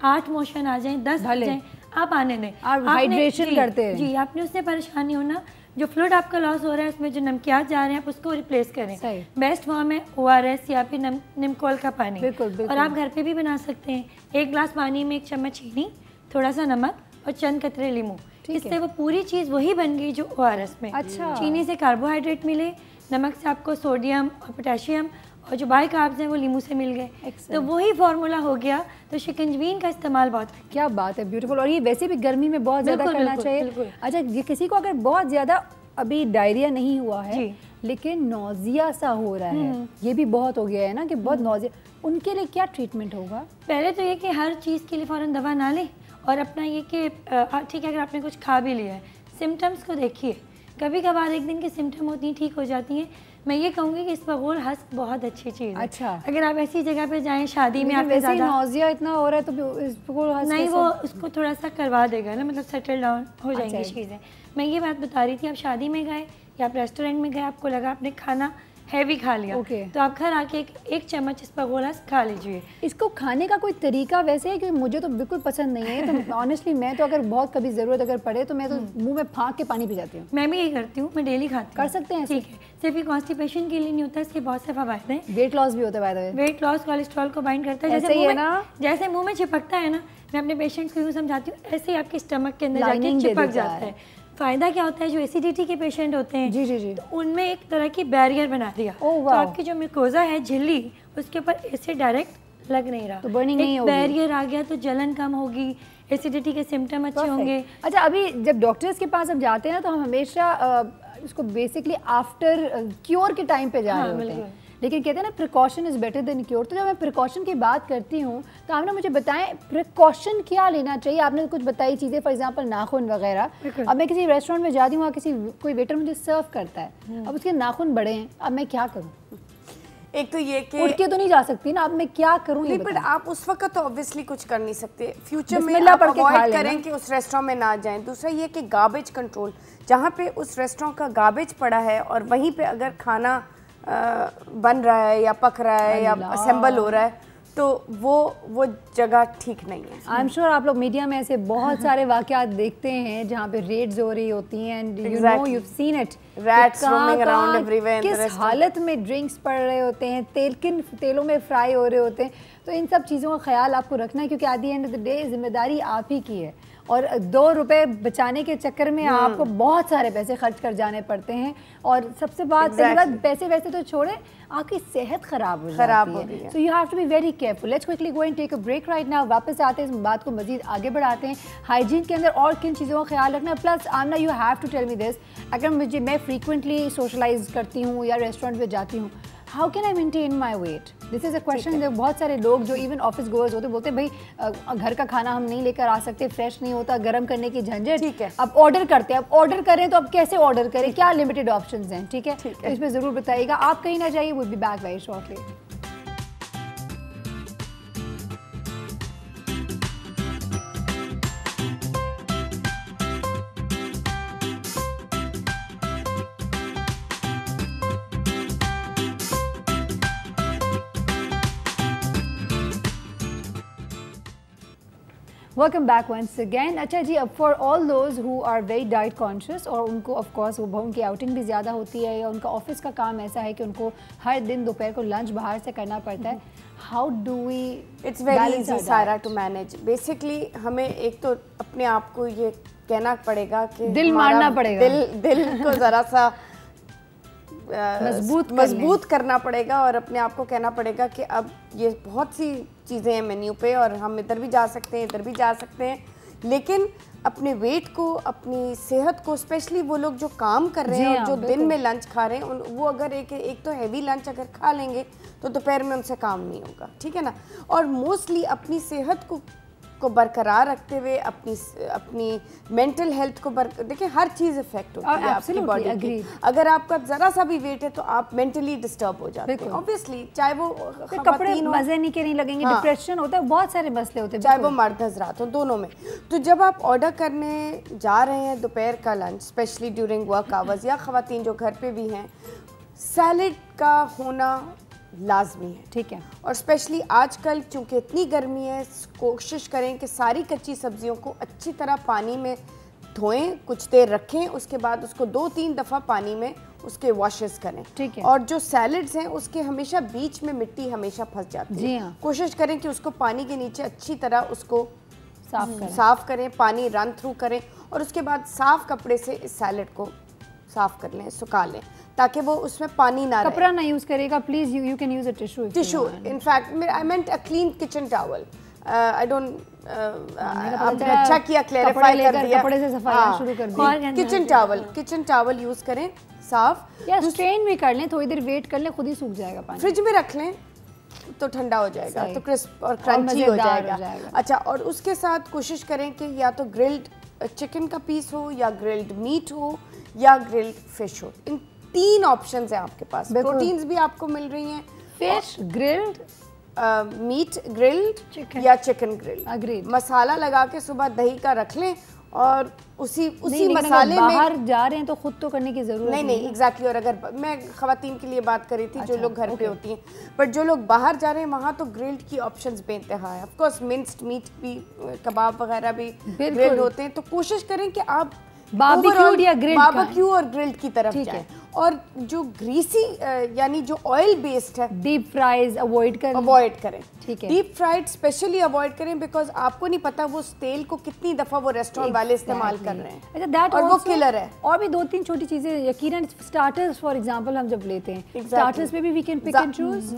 8 मोशन आ जाएं, 10 आ जाएं, आप आने दें, आप हाइड्रेशन करते हैं जी। आपने उससे परेशानी होना, जो फ्लूइड आपका लॉस हो रहा है उसमें जो नमकियात जा रहे हैं आप उसको रिप्लेस करें। बेस्ट फॉर्म है ORS या फिर नीमकोल का पानी। बिल्कुल। और आप घर पे भी बना सकते हैं। 1 गिलास पानी में 1 चम्मच चीनी, थोड़ा सा नमक और चंद कतरे लीमू, इससे वो पूरी चीज़ वही बन गई जो ORS में। अच्छा। चीनी से कार्बोहाइड्रेट मिले, नमक से आपको सोडियम और पोटेशियम, और जो बाई कार्ब्स हैं वो लीमू से मिल गए, तो वही फार्मूला हो गया। तो शिकंजवीन का इस्तेमाल बहुत, क्या बात है, ब्यूटीफुल। और ये वैसे भी गर्मी में बहुत ज़्यादा करना चाहिए। अच्छा, ये किसी को अगर बहुत ज़्यादा अभी डायरिया नहीं हुआ है लेकिन नौजिया सा हो रहा है, ये भी बहुत हो गया है ना कि बहुत नौजिया, उनके लिए क्या ट्रीटमेंट होगा? पहले तो ये कि हर चीज़ के लिए फ़ौरन दवा ना लें, और अपना ये कि ठीक है अगर आपने कुछ खा भी लिया है, सिम्टम्स को देखिए। कभी कभार एक दिन के सिम्टम होती हैं, ठीक हो जाती हैं। मैं ये कहूँगी कि इसबगोल हस्क बहुत अच्छी चीज़ है। अच्छा, अगर आप ऐसी जगह पे जाएं शादी में, आप वैसे नौजिया इतना हो रहा है तो इसबगोल हस्क नहीं, वो उसको थोड़ा सा करवा देगा ना, मतलब सेटल डाउन हो जाएंगी चीज़ें। मैं ये बात बता रही थी, आप शादी में गए या आप रेस्टोरेंट में गए, आपको लगा आपने खाना हैवी खा लिया, तो आप घर आके एक चम्मच इसबगोल हस्क खा लीजिए। इसको खाने का कोई तरीका वैसे है? क्योंकि मुझे तो बिल्कुल पसंद नहीं है, तो ऑनेस्टली मैं तो अगर बहुत कभी ज़रूरत अगर पड़े तो मैं तो मुंह में फाँक के पानी पी जाती हूँ। मैं भी यही करती हूँ, मैं डेली खाती हूँ। कर सकते हैं, ठीक है। सिर्फ ये कॉन्स्टिपेशन के लिए नहीं होता, इसके बहुत से फ़वायदे हैं। वेट लॉस भी होता है, by the way. Weight loss cholesterol को बाइंड करता है, जैसे मुँह में चिपकता है ना, मैं अपने पेशेंट्स को यूँ समझाती हूँ, ऐसे ही आपके स्टमक के अंदर जाके चिपक जाता है। फ़ायदा क्या होता है, जो एसिडिटी के पेशेंट होते हैं जी, तो उनमें एक तरह की बैरियर बना दिया, तो आपकी जो म्यूकोजा है झिल्ली, उसके ऊपर एसिड डायरेक्ट लग नहीं रहा, तो बर्निंग नहीं होगी। बैरियर आ गया तो जलन कम होगी, एसिडिटी के सिम्टम अच्छे होंगे। अच्छा, अभी जब डॉक्टर्स के पास हम जाते हैं ना तो हम हमेशा उसको बेसिकली आफ्टर क्योर के टाइम पे जा रहे होते हैं, लेकिन कहते हैं ना precaution is better than cure. तो जब मैं प्रिकॉशन की बात करती हूँ तो आपने मुझे बताएं प्रिकॉशन क्या लेना चाहिए। आपने कुछ बताई चीज़ें, फॉर एग्जांपल नाखून वगैरह। अब मैं किसी रेस्टोरेंट में जाती हूँ, वहाँ कोई वेटर मुझे सर्व करता है, अब उसके नाखून बड़े हैं, अब मैं क्या करूँ? एक तो ये कि उठ के तो नहीं जा सकती ना, अब मैं क्या करूँ? नहीं, बट आप उस वक्त तो ऑब्वियसली कुछ कर नहीं सकते, फ्यूचर में आप अवॉइड करें कि उस रेस्टोरेंट में ना जाएं। दूसरा ये कि गार्बेज कंट्रोल, जहाँ पे उस रेस्टोरेंट का गार्बेज पड़ा है और वहीं पे अगर खाना बन रहा है या पक रहा है या असेंबल हो रहा है, तो वो जगह ठीक नहीं है। आई एम श्योर आप लोग मीडिया में ऐसे बहुत सारे वाकयात देखते हैं जहाँ पे रेड्स हो रही होती हैं, and you know you have seen it, rats roaming around everywhere, किस हालत में ड्रिंक्स पड़ रहे होते हैं, किन तेलों में फ्राई हो रहे होते हैं। तो इन सब चीज़ों का ख्याल आपको रखना है, क्योंकि eight the end of the day जिम्मेदारी आप ही की है, और 2 रुपए बचाने के चक्कर में आपको बहुत सारे पैसे खर्च कर जाने पड़ते हैं। और सबसे बात पैसे वैसे तो छोड़े, आपकी सेहत खराब हो जाती है। So you have to be very careful. Let's quickly go and take a break right now. वापस आते हैं, इस बात को मजीद आगे बढ़ाते हैं। हाइजीन के अंदर और किन चीज़ों का ख्याल रखना है, plus Aamna you have to tell me this, अगर मैं फ्रीक्वेंटली सोशलाइज करती हूँ या रेस्टोरेंट में जाती हूँ, how can I maintain my weight? This is a question. बहुत सारे लोग जो इवन ऑफिस गोअर्स होते बोलते हैं भाई घर का खाना हम नहीं लेकर आ सकते, फ्रेश नहीं होता, गर्म करने की झंझट। ठीक है, अब ऑर्डर करते हैं, अब ऑर्डर करें तो अब कैसे ऑर्डर करें, क्या लिमिटेड ऑप्शंस हैं? ठीक है, तो इसमें ज़रूर बताइएगा। आप कहीं ना जाइए, will be back very shortly. Welcome back once again. अच्छा जी, अब for all those who are very diet conscious, और उनको ऑफ कोर्स वो उनकी आउटिंग भी ज़्यादा होती है, या उनका ऑफिस का काम ऐसा है कि उनको हर दिन दोपहर को लंच बाहर से करना पड़ता है, how do we? It's very easy सारा टू मैनेज। बेसिकली हमें एक तो अपने आप को ये कहना पड़ेगा कि दिल मारना पड़ेगा, दिल को ज़रा सा मजबूत करना पड़ेगा, और अपने आप को कहना पड़ेगा कि अब ये बहुत सी चीज़ें हैं मेन्यू पे, और हम इधर भी जा सकते हैं, इधर भी जा सकते हैं, लेकिन अपने वेट को, अपनी सेहत को, स्पेशली वो लोग जो काम कर रहे हैं और जो दिन में लंच खा रहे हैं, वो अगर एक तो हैवी लंच अगर खा लेंगे तो दोपहर में उनसे काम नहीं होगा, ठीक है ना। और मोस्टली अपनी सेहत को बरकरार रखते हुए अपनी मेंटल हेल्थ को देखिए, हर चीज़ इफेक्ट होती है आपकी बॉडी की। अगर आपका ज़रा सा भी वेट है तो आप मेंटली डिस्टर्ब हो जाते हैं, ऑब्वियसली, चाहे वो कपड़े मजे नहीं के नहीं लगेंगे, डिप्रेशन होता है, बहुत सारे मसले होते हैं, चाहे वो मर्द हजरात हो, दोनों में। तो जब आप ऑर्डर करने जा रहे हैं दोपहर का lunch, specially during work hours, या ख़वातीन जो घर पे भी हैं, सैलेड का होना लाजमी है, ठीक है। और स्पेशली आजकल चूँकि इतनी गर्मी है, कोशिश करें कि सारी कच्ची सब्जियों को अच्छी तरह पानी में धोएं, कुछ देर रखें, उसके बाद उसको 2-3 दफ़ा पानी में उसके वॉशेस करें, ठीक है। और जो सैलेड्स हैं उसके हमेशा बीच में मिट्टी हमेशा फंस जाती है, हाँ। कोशिश करें कि उसको पानी के नीचे अच्छी तरह उसको साफ करें, पानी रन थ्रू करें, और उसके बाद साफ कपड़े से इस सैलेड को साफ कर लें, सुखा लें, ताकि वो उसमें पानी ना रहे। कपड़ा ना यूज करेगा please, you can use a tissue. In fact I meant a clean kitchen towel. I don't आपने अच्छा किया, क्लैरिफाई कर दिया, कपड़े से सफाई शुरू कर दी। किचन टॉवल यूज करें साफ, या स्ट्रेन भी कर लें, थोड़ी देर वेट कर लें, खुद ही सूख जाएगा पानी। फ्रिज में रख लें तो ठंडा हो जाएगा, तो क्रिस्प और क्रंची हो जाएगा। अच्छा, और उसके साथ कोशिश करें कि या तो ग्रिल्ड चिकन का पीस हो, या ग्रिल्ड मीट हो, या ग्रिल्ड फिश हो। इन 3 ऑप्शंस हैं आपके पास। प्रोटीन्स भी आपको मिल रही हैं, फिश ग्रिल्ड, मीट ग्रिल्ड या चिकन ग्रिल्ड। मसाला लगा के सुबह दही का रख लें, और उसी मसाले में बाहर जा रहे हैं तो खुद तो करने की जरूरत नहीं एग्जैक्टली। और अगर मैं खवातीन के लिए बात कर रही थी, जो लोग घर पे होती हैं, बट जो लोग बाहर जा रहे हैं वहाँ तो ग्रिल्ड की ऑप्शंस बेइंतहा है। ऑफ कोर्स मिंस्ड मीट भी, कबाब वगैरह भी ग्रिल्ड होते हैं, तो कोशिश करें कि आप बारबेक्यू और ग्रिल्ड की तरफ जाएं। और जो ग्रीसी यानी जो ऑयल बेस्ड है, डीप फ्राइज अवॉइड करें, ठीक है। डीप फ्राइड स्पेशली अवॉइड करें, बिकॉज आपको नहीं पता वो तेल को कितनी दफा वो रेस्टोरेंट वाले इस्तेमाल कर रहे हैं, और वो किलर है। और भी 2-3 छोटी चीजें यकीनन, स्टार्टर्स फॉर एग्जांपल हम जब लेते हैं, स्टार्टर्स पे भी we can pick and choose,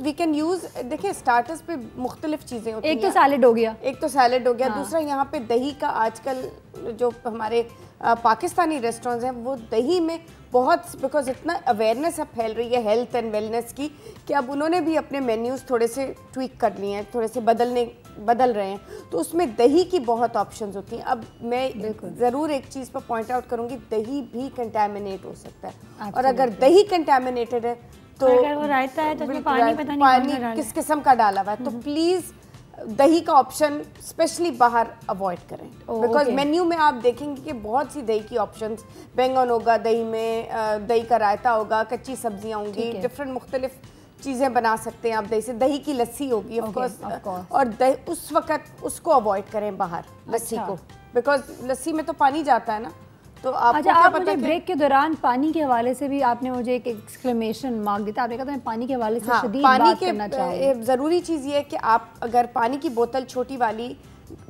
we can use. देखिए, स्टार्टर्स पे मुख्तलिफ चीजें होती हैं। एक तो सैलेड हो गया, दूसरा यहाँ पे दही का, आजकल जो हमारे पाकिस्तानी रेस्टोरेंट्स हैं वो दही में बहुत, बिकॉज इतना अवेयरनेस अब फैल रही है हेल्थ एंड वेलनेस की, कि अब उन्होंने भी अपने मेन्यूज़ थोड़े से ट्वीक कर लिए हैं, थोड़े से बदल रहे हैं, तो उसमें दही की बहुत ऑप्शंस होती हैं। अब मैं ज़रूर एक चीज़ पर पॉइंट आउट करूँगी, दही भी कंटेमिनेट हो सकता है, और अगर दही कंटेमिनेटेड है तो अगर वो रायता है तो उसमें पानी पता नहीं पानी किस किस्म का डाला हुआ है, तो प्लीज़ दही का ऑप्शन स्पेशली बाहर अवॉइड करें, बिकॉज मेन्यू में आप देखेंगे कि बहुत सी दही की ऑप्शंस, बैंगन होगा दही में, दही का रायता होगा, कच्ची सब्जियां होंगी, डिफरेंट मुख्तलिफ चीज़ें बना सकते हैं आप दही से, दही की लस्सी होगी ऑफ कोर्स, और दही उस वक्त उसको अवॉइड करें बाहर लस्सी को, बिकॉज लस्सी में तो पानी जाता है ना। तो अच्छा, आप मुझे ब्रेक के दौरान पानी के हवाले से भी आपने मुझे एक एक्सक्लेमेशन मार्क दिया, आपने कहा तो मैं पानी के हवाले से शदीद बात करना चाहूँगी। ज़रूरी चीज़ ये है कि आप अगर पानी की बोतल छोटी वाली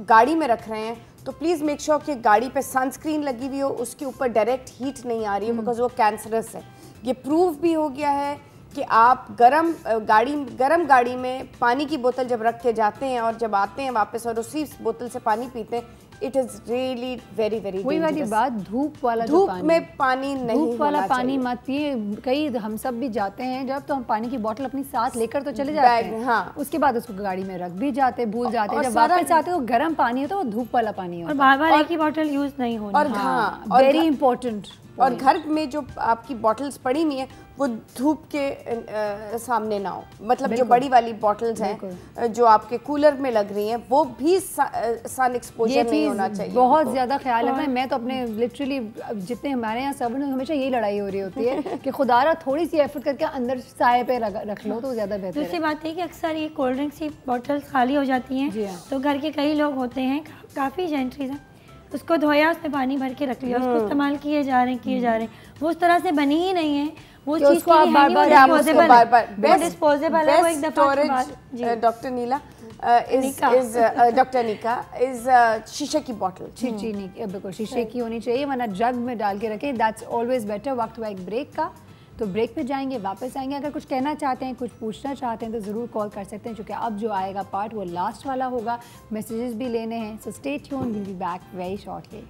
गाड़ी में रख रहे हैं तो प्लीज़ मेक श्योर कि गाड़ी पे सनस्क्रीन लगी हुई हो, उसके ऊपर डायरेक्ट हीट नहीं आ रही हो, बिकॉज वो कैंसरस है। ये प्रूव भी हो गया है कि आप गरम गाड़ी में पानी की बोतल जब रख के जाते हैं और जब आते हैं वापस और उसी बोतल से पानी पीते हैं, it is really very very वही वाली बात, धूप वाला धूप में पानी नहीं, धूप वाला पानी मत पिए। कई हम सब भी जाते हैं जब, तो हम पानी की बोतल अपनी साथ लेकर तो चले जाते हैं, हाँ। उसके बाद उसको गाड़ी में रख भी जाते, भूल जाते हैं, जब वापस आते हैं तो गर्म पानी होता है, वो धूप वाला पानी होता है, और बार-बार एक ही बोतल यूज नहीं होना, और वेरी इंपॉर्टेंट। और घर में जो आपकी बॉटल्स पड़ी हुई हैं वो धूप के सामने ना हो, मतलब जो बड़ी वाली बॉटल्स हैं जो आपके कूलर में लग रही हैं वो भी सन एक्सपोजर नहीं होना चाहिए। बहुत ज़्यादा ख्याल रखना है। मैं तो अपने लिटरली जितने हमारे यहाँ सब हमेशा यही लड़ाई हो रही होती है कि खुदारा थोड़ी सी एफर्ट करके अंदर साए पे रख लो तो ज़्यादा बेहतर है। दूसरी बात है कि अक्सर ये कोल्ड ड्रिंक्स की बॉटल्स खाली हो जाती हैं, तो घर के कई लोग होते हैं, काफ़ी जेंट्रीज हैं, उसको धोया, उसमें पानी भर के रख लिया, उसको इस्तेमाल किए जा रहे हैं, वो उस तरह से बनी ही नहीं है, वो चीज़ को आप बार-बार डिस्पोजेबल है, वो एक दफा। डॉक्टर नीला डॉक्टर निका इज शीशे की बॉटल, चीनी बिल्कुल शीशे की होनी चाहिए, वरना जग में डाल के रखें, दैट्स ऑलवेज बेटर। वक्त हुआ एक ब्रेक का, तो ब्रेक पे जाएंगे, वापस आएंगे। अगर कुछ कहना चाहते हैं, कुछ पूछना चाहते हैं तो ज़रूर कॉल कर सकते हैं, क्योंकि अब जो आएगा पार्ट वो लास्ट वाला होगा, मैसेजेस भी लेने हैं। So stay tuned, will be back very shortly.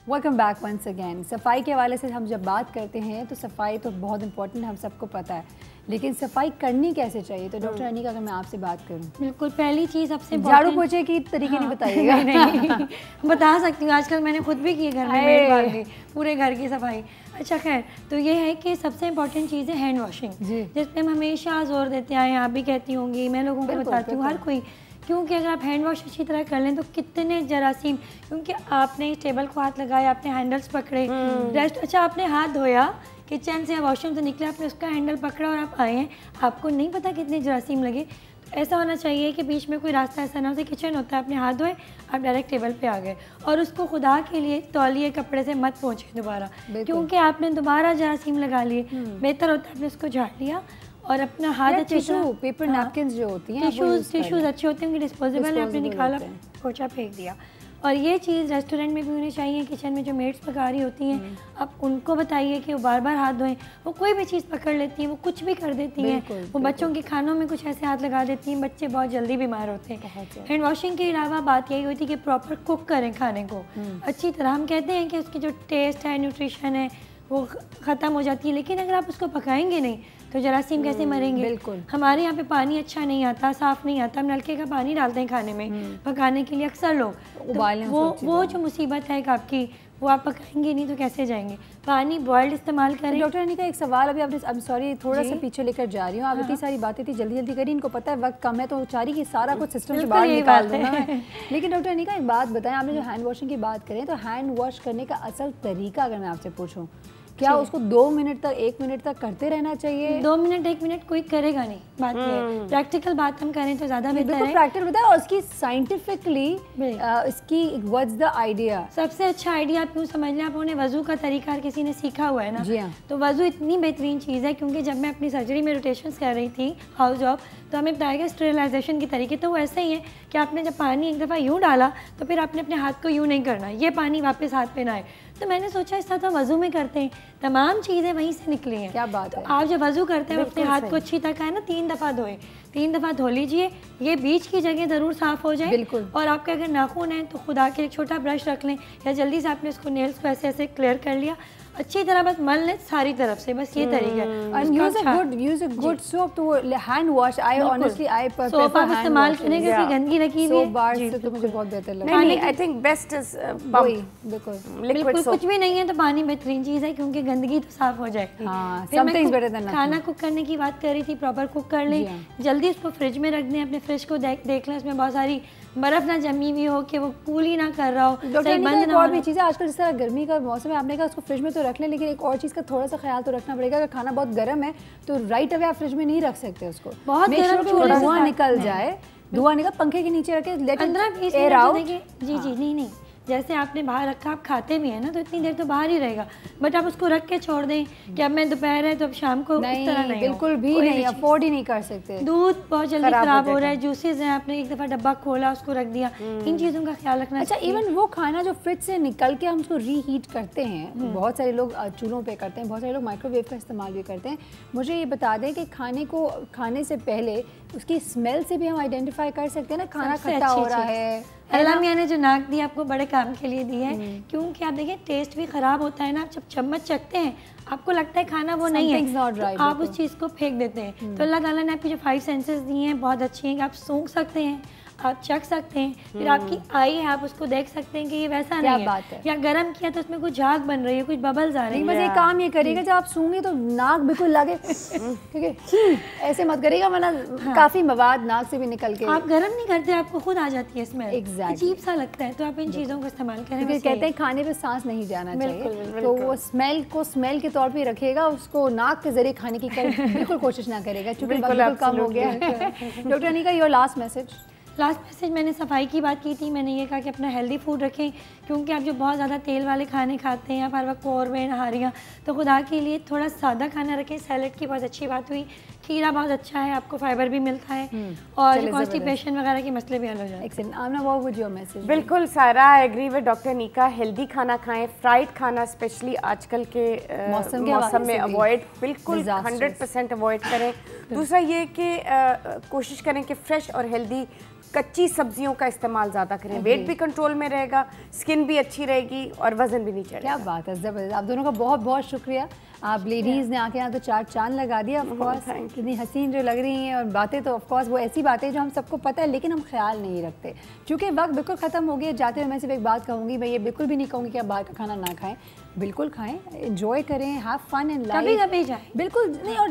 Welcome back once again. सफाई के हवाले से हम जब बात करते हैं तो सफाई तो बहुत इंपॉर्टेंट, हम सबको पता है, लेकिन सफाई करनी कैसे चाहिए? तो डॉक्टर अनीका, अगर मैं आपसे बात करूं, बिल्कुल पहली चीज़ सबसे झाड़ू पोछे की तरीके नहीं बताइएगा। नहीं बता सकती हूँ, आजकल मैंने खुद भी की, घर में मेड डाल दी, पूरे घर की सफाई। अच्छा खैर, तो ये है कि सबसे इंपॉर्टेंट चीज़ है हैंड वॉशिंग, जिसपे हम हमेशा जोर देते आए, आप भी कहती होंगी, मैं लोगों को बताती हूँ, हर कोई, क्योंकि अगर आप हैंड वॉश अच्छी तरह कर लें तो कितने जरासीम, क्योंकि आपने इस टेबल को हाथ लगाया, आपने हैंडल्स पकड़े, रेस्ट, अच्छा आपने हाथ धोया, किचन से या वॉशरूम से निकले, आपने उसका हैंडल पकड़ा और आप आए हैं, आपको नहीं पता कितने जरासीम लगे। तो ऐसा होना चाहिए कि बीच में कोई रास्ता ऐसा ना हो, किचन होता है, आपने हाथ धोए, आप डायरेक्ट टेबल पे आ गए, और उसको खुदा के लिए तौलिए कपड़े से मत पोंछे दोबारा, क्योंकि आपने दोबारा जरासीम लगा लिए। बेहतर होता है आपने उसको झाड़ लिया और अपना हाथ अच्छे से, पेपर नैपकिन्स जो होती हैं, टिश्यूज़ अच्छे होते हैं, डिस्पोजेबल है, आपने निकाला, पोंछा फेंक दिया। और ये चीज़ रेस्टोरेंट में भी होनी चाहिए, किचन में जो मेड्स पका रही होती हैं, आप उनको बताइए कि वो बार बार हाथ धोएं। वो कोई भी चीज़ पकड़ लेती हैं, वो कुछ भी कर देती हैं, वो बच्चों के खानों में कुछ ऐसे हाथ लगा देती हैं, बच्चे बहुत जल्दी बीमार होते हैं। हैंड वॉशिंग के अलावा बात यही होती है कि प्रॉपर कुक करें खाने को अच्छी तरह। हम कहते हैं कि उसकी जो टेस्ट है, न्यूट्रिशन है, वो ख़त्म हो जाती है, लेकिन अगर आप उसको पकाएंगे नहीं तो जरासीम कैसे मरेंगे? बिल्कुल। हमारे यहाँ पे पानी अच्छा नहीं आता, साफ़ नहीं आता, हम नलके का पानी डालते हैं खाने में पकाने के लिए अक्सर लोग, तो वो जो मुसीबत है आपकी, वो आप पकाएंगे नहीं तो कैसे जाएंगे? पानी बॉइल्ड इस्तेमाल करें। डॉक्टर अनीका, एक सवाल अभी आपने, आई एम सॉरी थोड़ा सा पीछे लेकर जा रही हूँ, आप इतनी सारी बातें थी, जल्दी जल्दी करी, इनको पता है वक्त कम है तो चाह रही कि सारा कुछ सिस्टम से बाहर निकाल देना है। लेकिन डॉक्टर अनीका, एक बात बताएं, आपने जो हैंड वॉशिंग की बात करें, तो हैंड वॉश करने का असल तरीका अगर मैं आपसे पूछूँ, क्या उसको 2 मिनट तक, 1 मिनट तक करते रहना चाहिए? 2 मिनट 1 मिनट कोई करेगा नहीं, बात ये है। प्रैक्टिकल बात हम करें तो ज़्यादा बेहतर है। प्रैक्टिकल बताए, और इसकी साइंटिफिकली इसकी व्हाट्स द आइडिया? सबसे अच्छा आइडिया आप यूँ समझ लें, आपने वज़ू का तरीका हर किसी ने सीखा हुआ है ना। जी हाँ। तो वज़ू इतनी बेहतरीन चीज़ है, क्योंकि जब मैं अपनी सर्जरी में रोटेशंस कर रही थी हाउस जॉब, तो हमें बताया गया स्टेरिलाइजेशन के तरीके, तो वो ऐसे ही है कि आपने जब पानी एक दफ़ा यूँ डाला तो फिर आपने अपने हाथ को यूँ नहीं करना, ये पानी वापस हाथ पे ना आए। तो मैंने सोचा इस तरह तो वज़ू में करते हैं, तमाम चीज़ें वहीं से निकली हैं। क्या बात है। आप जब वज़ू करते हैं अपने हाथ को अच्छी तरह है ना 3 दफ़ा धोएं, 3 दफ़ा धो लीजिए, ये बीच की जगह ज़रूर साफ़ हो जाए। बिल्कुल। और आपके अगर नाखून है तो खुदा के एक छोटा ब्रश रख लें, या जल्दी से आपने उसको नेल्स को ऐसे ऐसे क्लियर कर लिया, अच्छी तरह बस मल लें सारी तरफ से, बस ये तरीका है। And use a good soap to hand wash. I honestly prefer soap आप hand इस्तेमाल washing. करें क्योंकि गंदगी लगी हुई है। सोप बार से तो मुझे बहुत बेहतर लगता है। नहीं, आई थिंक बेस्ट इज बिल्कुल बिल्कुल कुछ भी नहीं है तो पानी बेहतरीन चीज़ है, क्योंकि गंदगी तो साफ हो जाएगी। हाँ, फिर मैं something's better than nothing. खाना कुक करने की बात कर रही थी, प्रॉपर कुक कर लें, जल्दी उसको फ्रिज में रख दें, अपने फ्रिज को देख लें उसमें बहुत सारी बर्फ ना जमी हुई हो कि वो कूल ही ना कर रहा हो, सही बंद ना हो। और भी चीज़ें आजकल जिस तरह गर्मी का मौसम है, आपने कहा उसको फ्रिज में तो रख लें, लेकिन एक और चीज़ का थोड़ा सा ख्याल तो रखना पड़ेगा। अगर खाना बहुत गर्म है तो राइट अवे आप फ्रिज में नहीं रख सकते उसको, बहुत गर्म धुआं निकल जाए, धुआं निकल पंखे के नीचे रखे, 15-20 मिनट। जी नहीं, जैसे आपने बाहर रखा, आप खाते भी हैं ना तो इतनी देर तो बाहर ही रहेगा, बट आप उसको रख के छोड़ दें कि अब मैं दोपहर है तो अब शाम को नहीं, इस तरह नहीं, बिल्कुल भी नहीं, अफोर्ड ही नहीं कर सकते। दूध बहुत जल्दी खराब हो रहा है, जूसेस हैं, आपने एक दफ़ा डब्बा खोला उसको रख दिया, इन चीज़ों का ख्याल रखना। अच्छा, इवन वो खाना जो फ्रिज से निकल के हम उसको रीहीट करते हैं, बहुत सारे लोग चूल्हों पे करते हैं, बहुत सारे लोग माइक्रोवेव का इस्तेमाल भी करते हैं। मुझे ये बता दें कि खाने को खाने से पहले उसकी स्मेल से भी हम आइडेंटिफाई कर सकते हैं ना खाना खट्टा हो रहा है। अल्लाह मियां ने जो नाक दी आपको बड़े काम के लिए दी है, क्योंकि आप देखिए टेस्ट भी ख़राब होता है ना, आप जब चम्मच चखते हैं आपको लगता है खाना वो नहीं है, तो आप उस चीज़ को फेंक देते हैं। तो अल्लाह ताला ने आपकी जो 5 सेंसेस दिए हैं बहुत अच्छी हैं कि आप सूंघ सकते हैं, आप चख सकते हैं, फिर आपकी आई है आप उसको देख सकते हैं कि ये वैसा नहीं है, बात है। या गर्म किया तो उसमें कुछ झाग बन रही है, कुछ बबल्स आ रहे हैं। बस ये काम ये करेगा जब आप सूंघे तो नाक बिल्कुल लगे, ठीक है, ऐसे मत करेगा वरना काफी मवाद नाक से भी निकल के। आप गर्म नहीं करते, आपको खुद आ जाती है स्मेल, एग्जैक्टली अजीब सा लगता है, तो आप इन चीज़ों का इस्तेमाल करें। कहते हैं खाने पे सांस नहीं जाना चाहिए, तो वो स्मेल को स्मेल के तौर पे रखेगा, उसको नाक के जरिए खाने की बिल्कुल कोशिश ना करेगा, क्योंकि बिल्कुल कम हो गया है। Doctor Anika, your last message. मैंने सफाई की बात की थी, मैंने ये कहा कि अपना हेल्दी फूड रखें, क्योंकि आप जो बहुत ज़्यादा तेल वाले खाने खाते हैं, आप हर वक्त कौरवे नहारियाँ, तो खुदा के लिए थोड़ा सादा खाना रखें। सैलेड की बहुत अच्छी बात हुई, खीरा बहुत अच्छा है, आपको फाइबर भी मिलता है, और कॉन्स्टिपेशन वगैरह के मसले भी हल हो जाते हैं। Excellent. Amna, what would your message? बिल्कुल Sara, I agree with doctor Nika, healthy खाना खाएं, फ्राइड खाना स्पेशली आजकल के मौसम में अवॉइड, बिल्कुल 100% अवॉइड करें। दूसरा ये कि कोशिश करें कि फ्रेश और हेल्दी कच्ची सब्जियों का इस्तेमाल ज़्यादा करें, वेट भी कंट्रोल में रहेगा, स्किन भी अच्छी रहेगी और वजन भी नहीं चढ़ेगा। क्या बात है, ज़बरदस्त। आप दोनों का बहुत बहुत शुक्रिया, आप लेडीज़ ने आके यहाँ तो 4 चांद लगा दिया। ऑफ कोर्स कितनी हसीन जो लग रही हैं, और बातें तो ऑफ कोर्स वो ऐसी बातें जो हम सबको पता है लेकिन हम ख्याल नहीं रखते, क्योंकि वक्त बिल्कुल ख़त्म हो गया। जाते हुए मैं सिर्फ एक बात कहूँगी, मैं ये बिल्कुल भी नहीं कहूँगी कि आप बाहर का खाना ना खाएं, बिल्कुल खाएं, एंजॉय करें, हैव फन इन लाइफ, कभी जाएं, बिल्कुल नहीं, और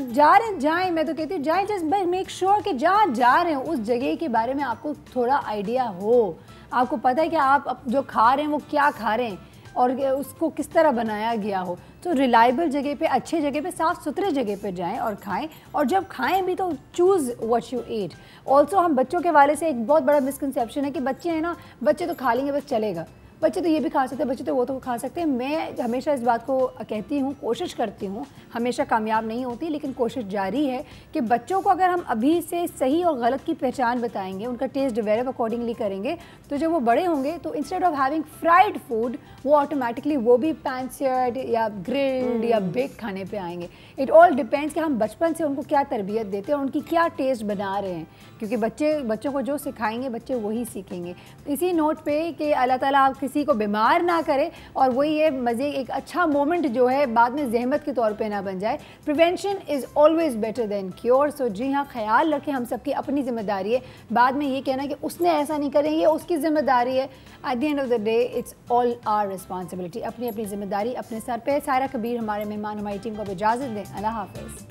जाएं, मैं तो कहती हूँ जाएं, जस्ट मेक श्योर कि जहाँ जा रहे हो उस जगह के बारे में आपको थोड़ा आइडिया हो, आपको पता है कि आप जो खा रहे हैं वो क्या खा रहे हैं और उसको किस तरह बनाया गया हो। तो रिलायबल जगह पे, अच्छे जगह पे, साफ़ सुथरे जगह पे जाएं और खाएं, और जब खाएं भी तो choose what you eat. Also हम बच्चों के हवाले से एक बहुत बड़ा मिसकंसेप्शन है कि बच्चे हैं ना, बच्चे तो खा लेंगे बस चलेगा, बच्चे तो ये भी खा सकते हैं, बच्चे तो वो तो खा सकते हैं। मैं हमेशा इस बात को कहती हूँ, कोशिश करती हूँ, हमेशा कामयाब नहीं होती लेकिन कोशिश जारी है कि बच्चों को अगर हम अभी से सही और गलत की पहचान बताएंगे, उनका टेस्ट डेवलप अकॉर्डिंगली करेंगे, तो जब वो बड़े होंगे तो instead of having fried food वो ऑटोमेटिकली वो भी पैन-सीयर्ड या ग्रिल्ड या बेक्ड खाने पे आएंगे। इट ऑल डिपेंड्स कि हम बचपन से उनको क्या तरबियत देते हैं और उनकी क्या टेस्ट बना रहे हैं, क्योंकि बच्चों को जो सिखाएंगे बच्चे वही सीखेंगे। इसी नोट पे कि अल्लाह ताला आप किसी को बीमार ना करे और वही ये मज़े एक अच्छा मोमेंट जो है बाद में जहमत के तौर पे ना बन जाए। Prevention is always better than cure. So जी हाँ, ख्याल रखें, हम सबकी अपनी जिम्मेदारी है। बाद में ये कहना कि उसने ऐसा नहीं करेंगे, उसकी जिम्मेदारी है, at the end of the day it's all our responsibility. अपनी अपनी जिम्मेदारी अपने सर पे। सायरा कबीर हमारे मेहमान, हमारी टीम को इजाज़त दें। अल्लाह हाफ़िज़।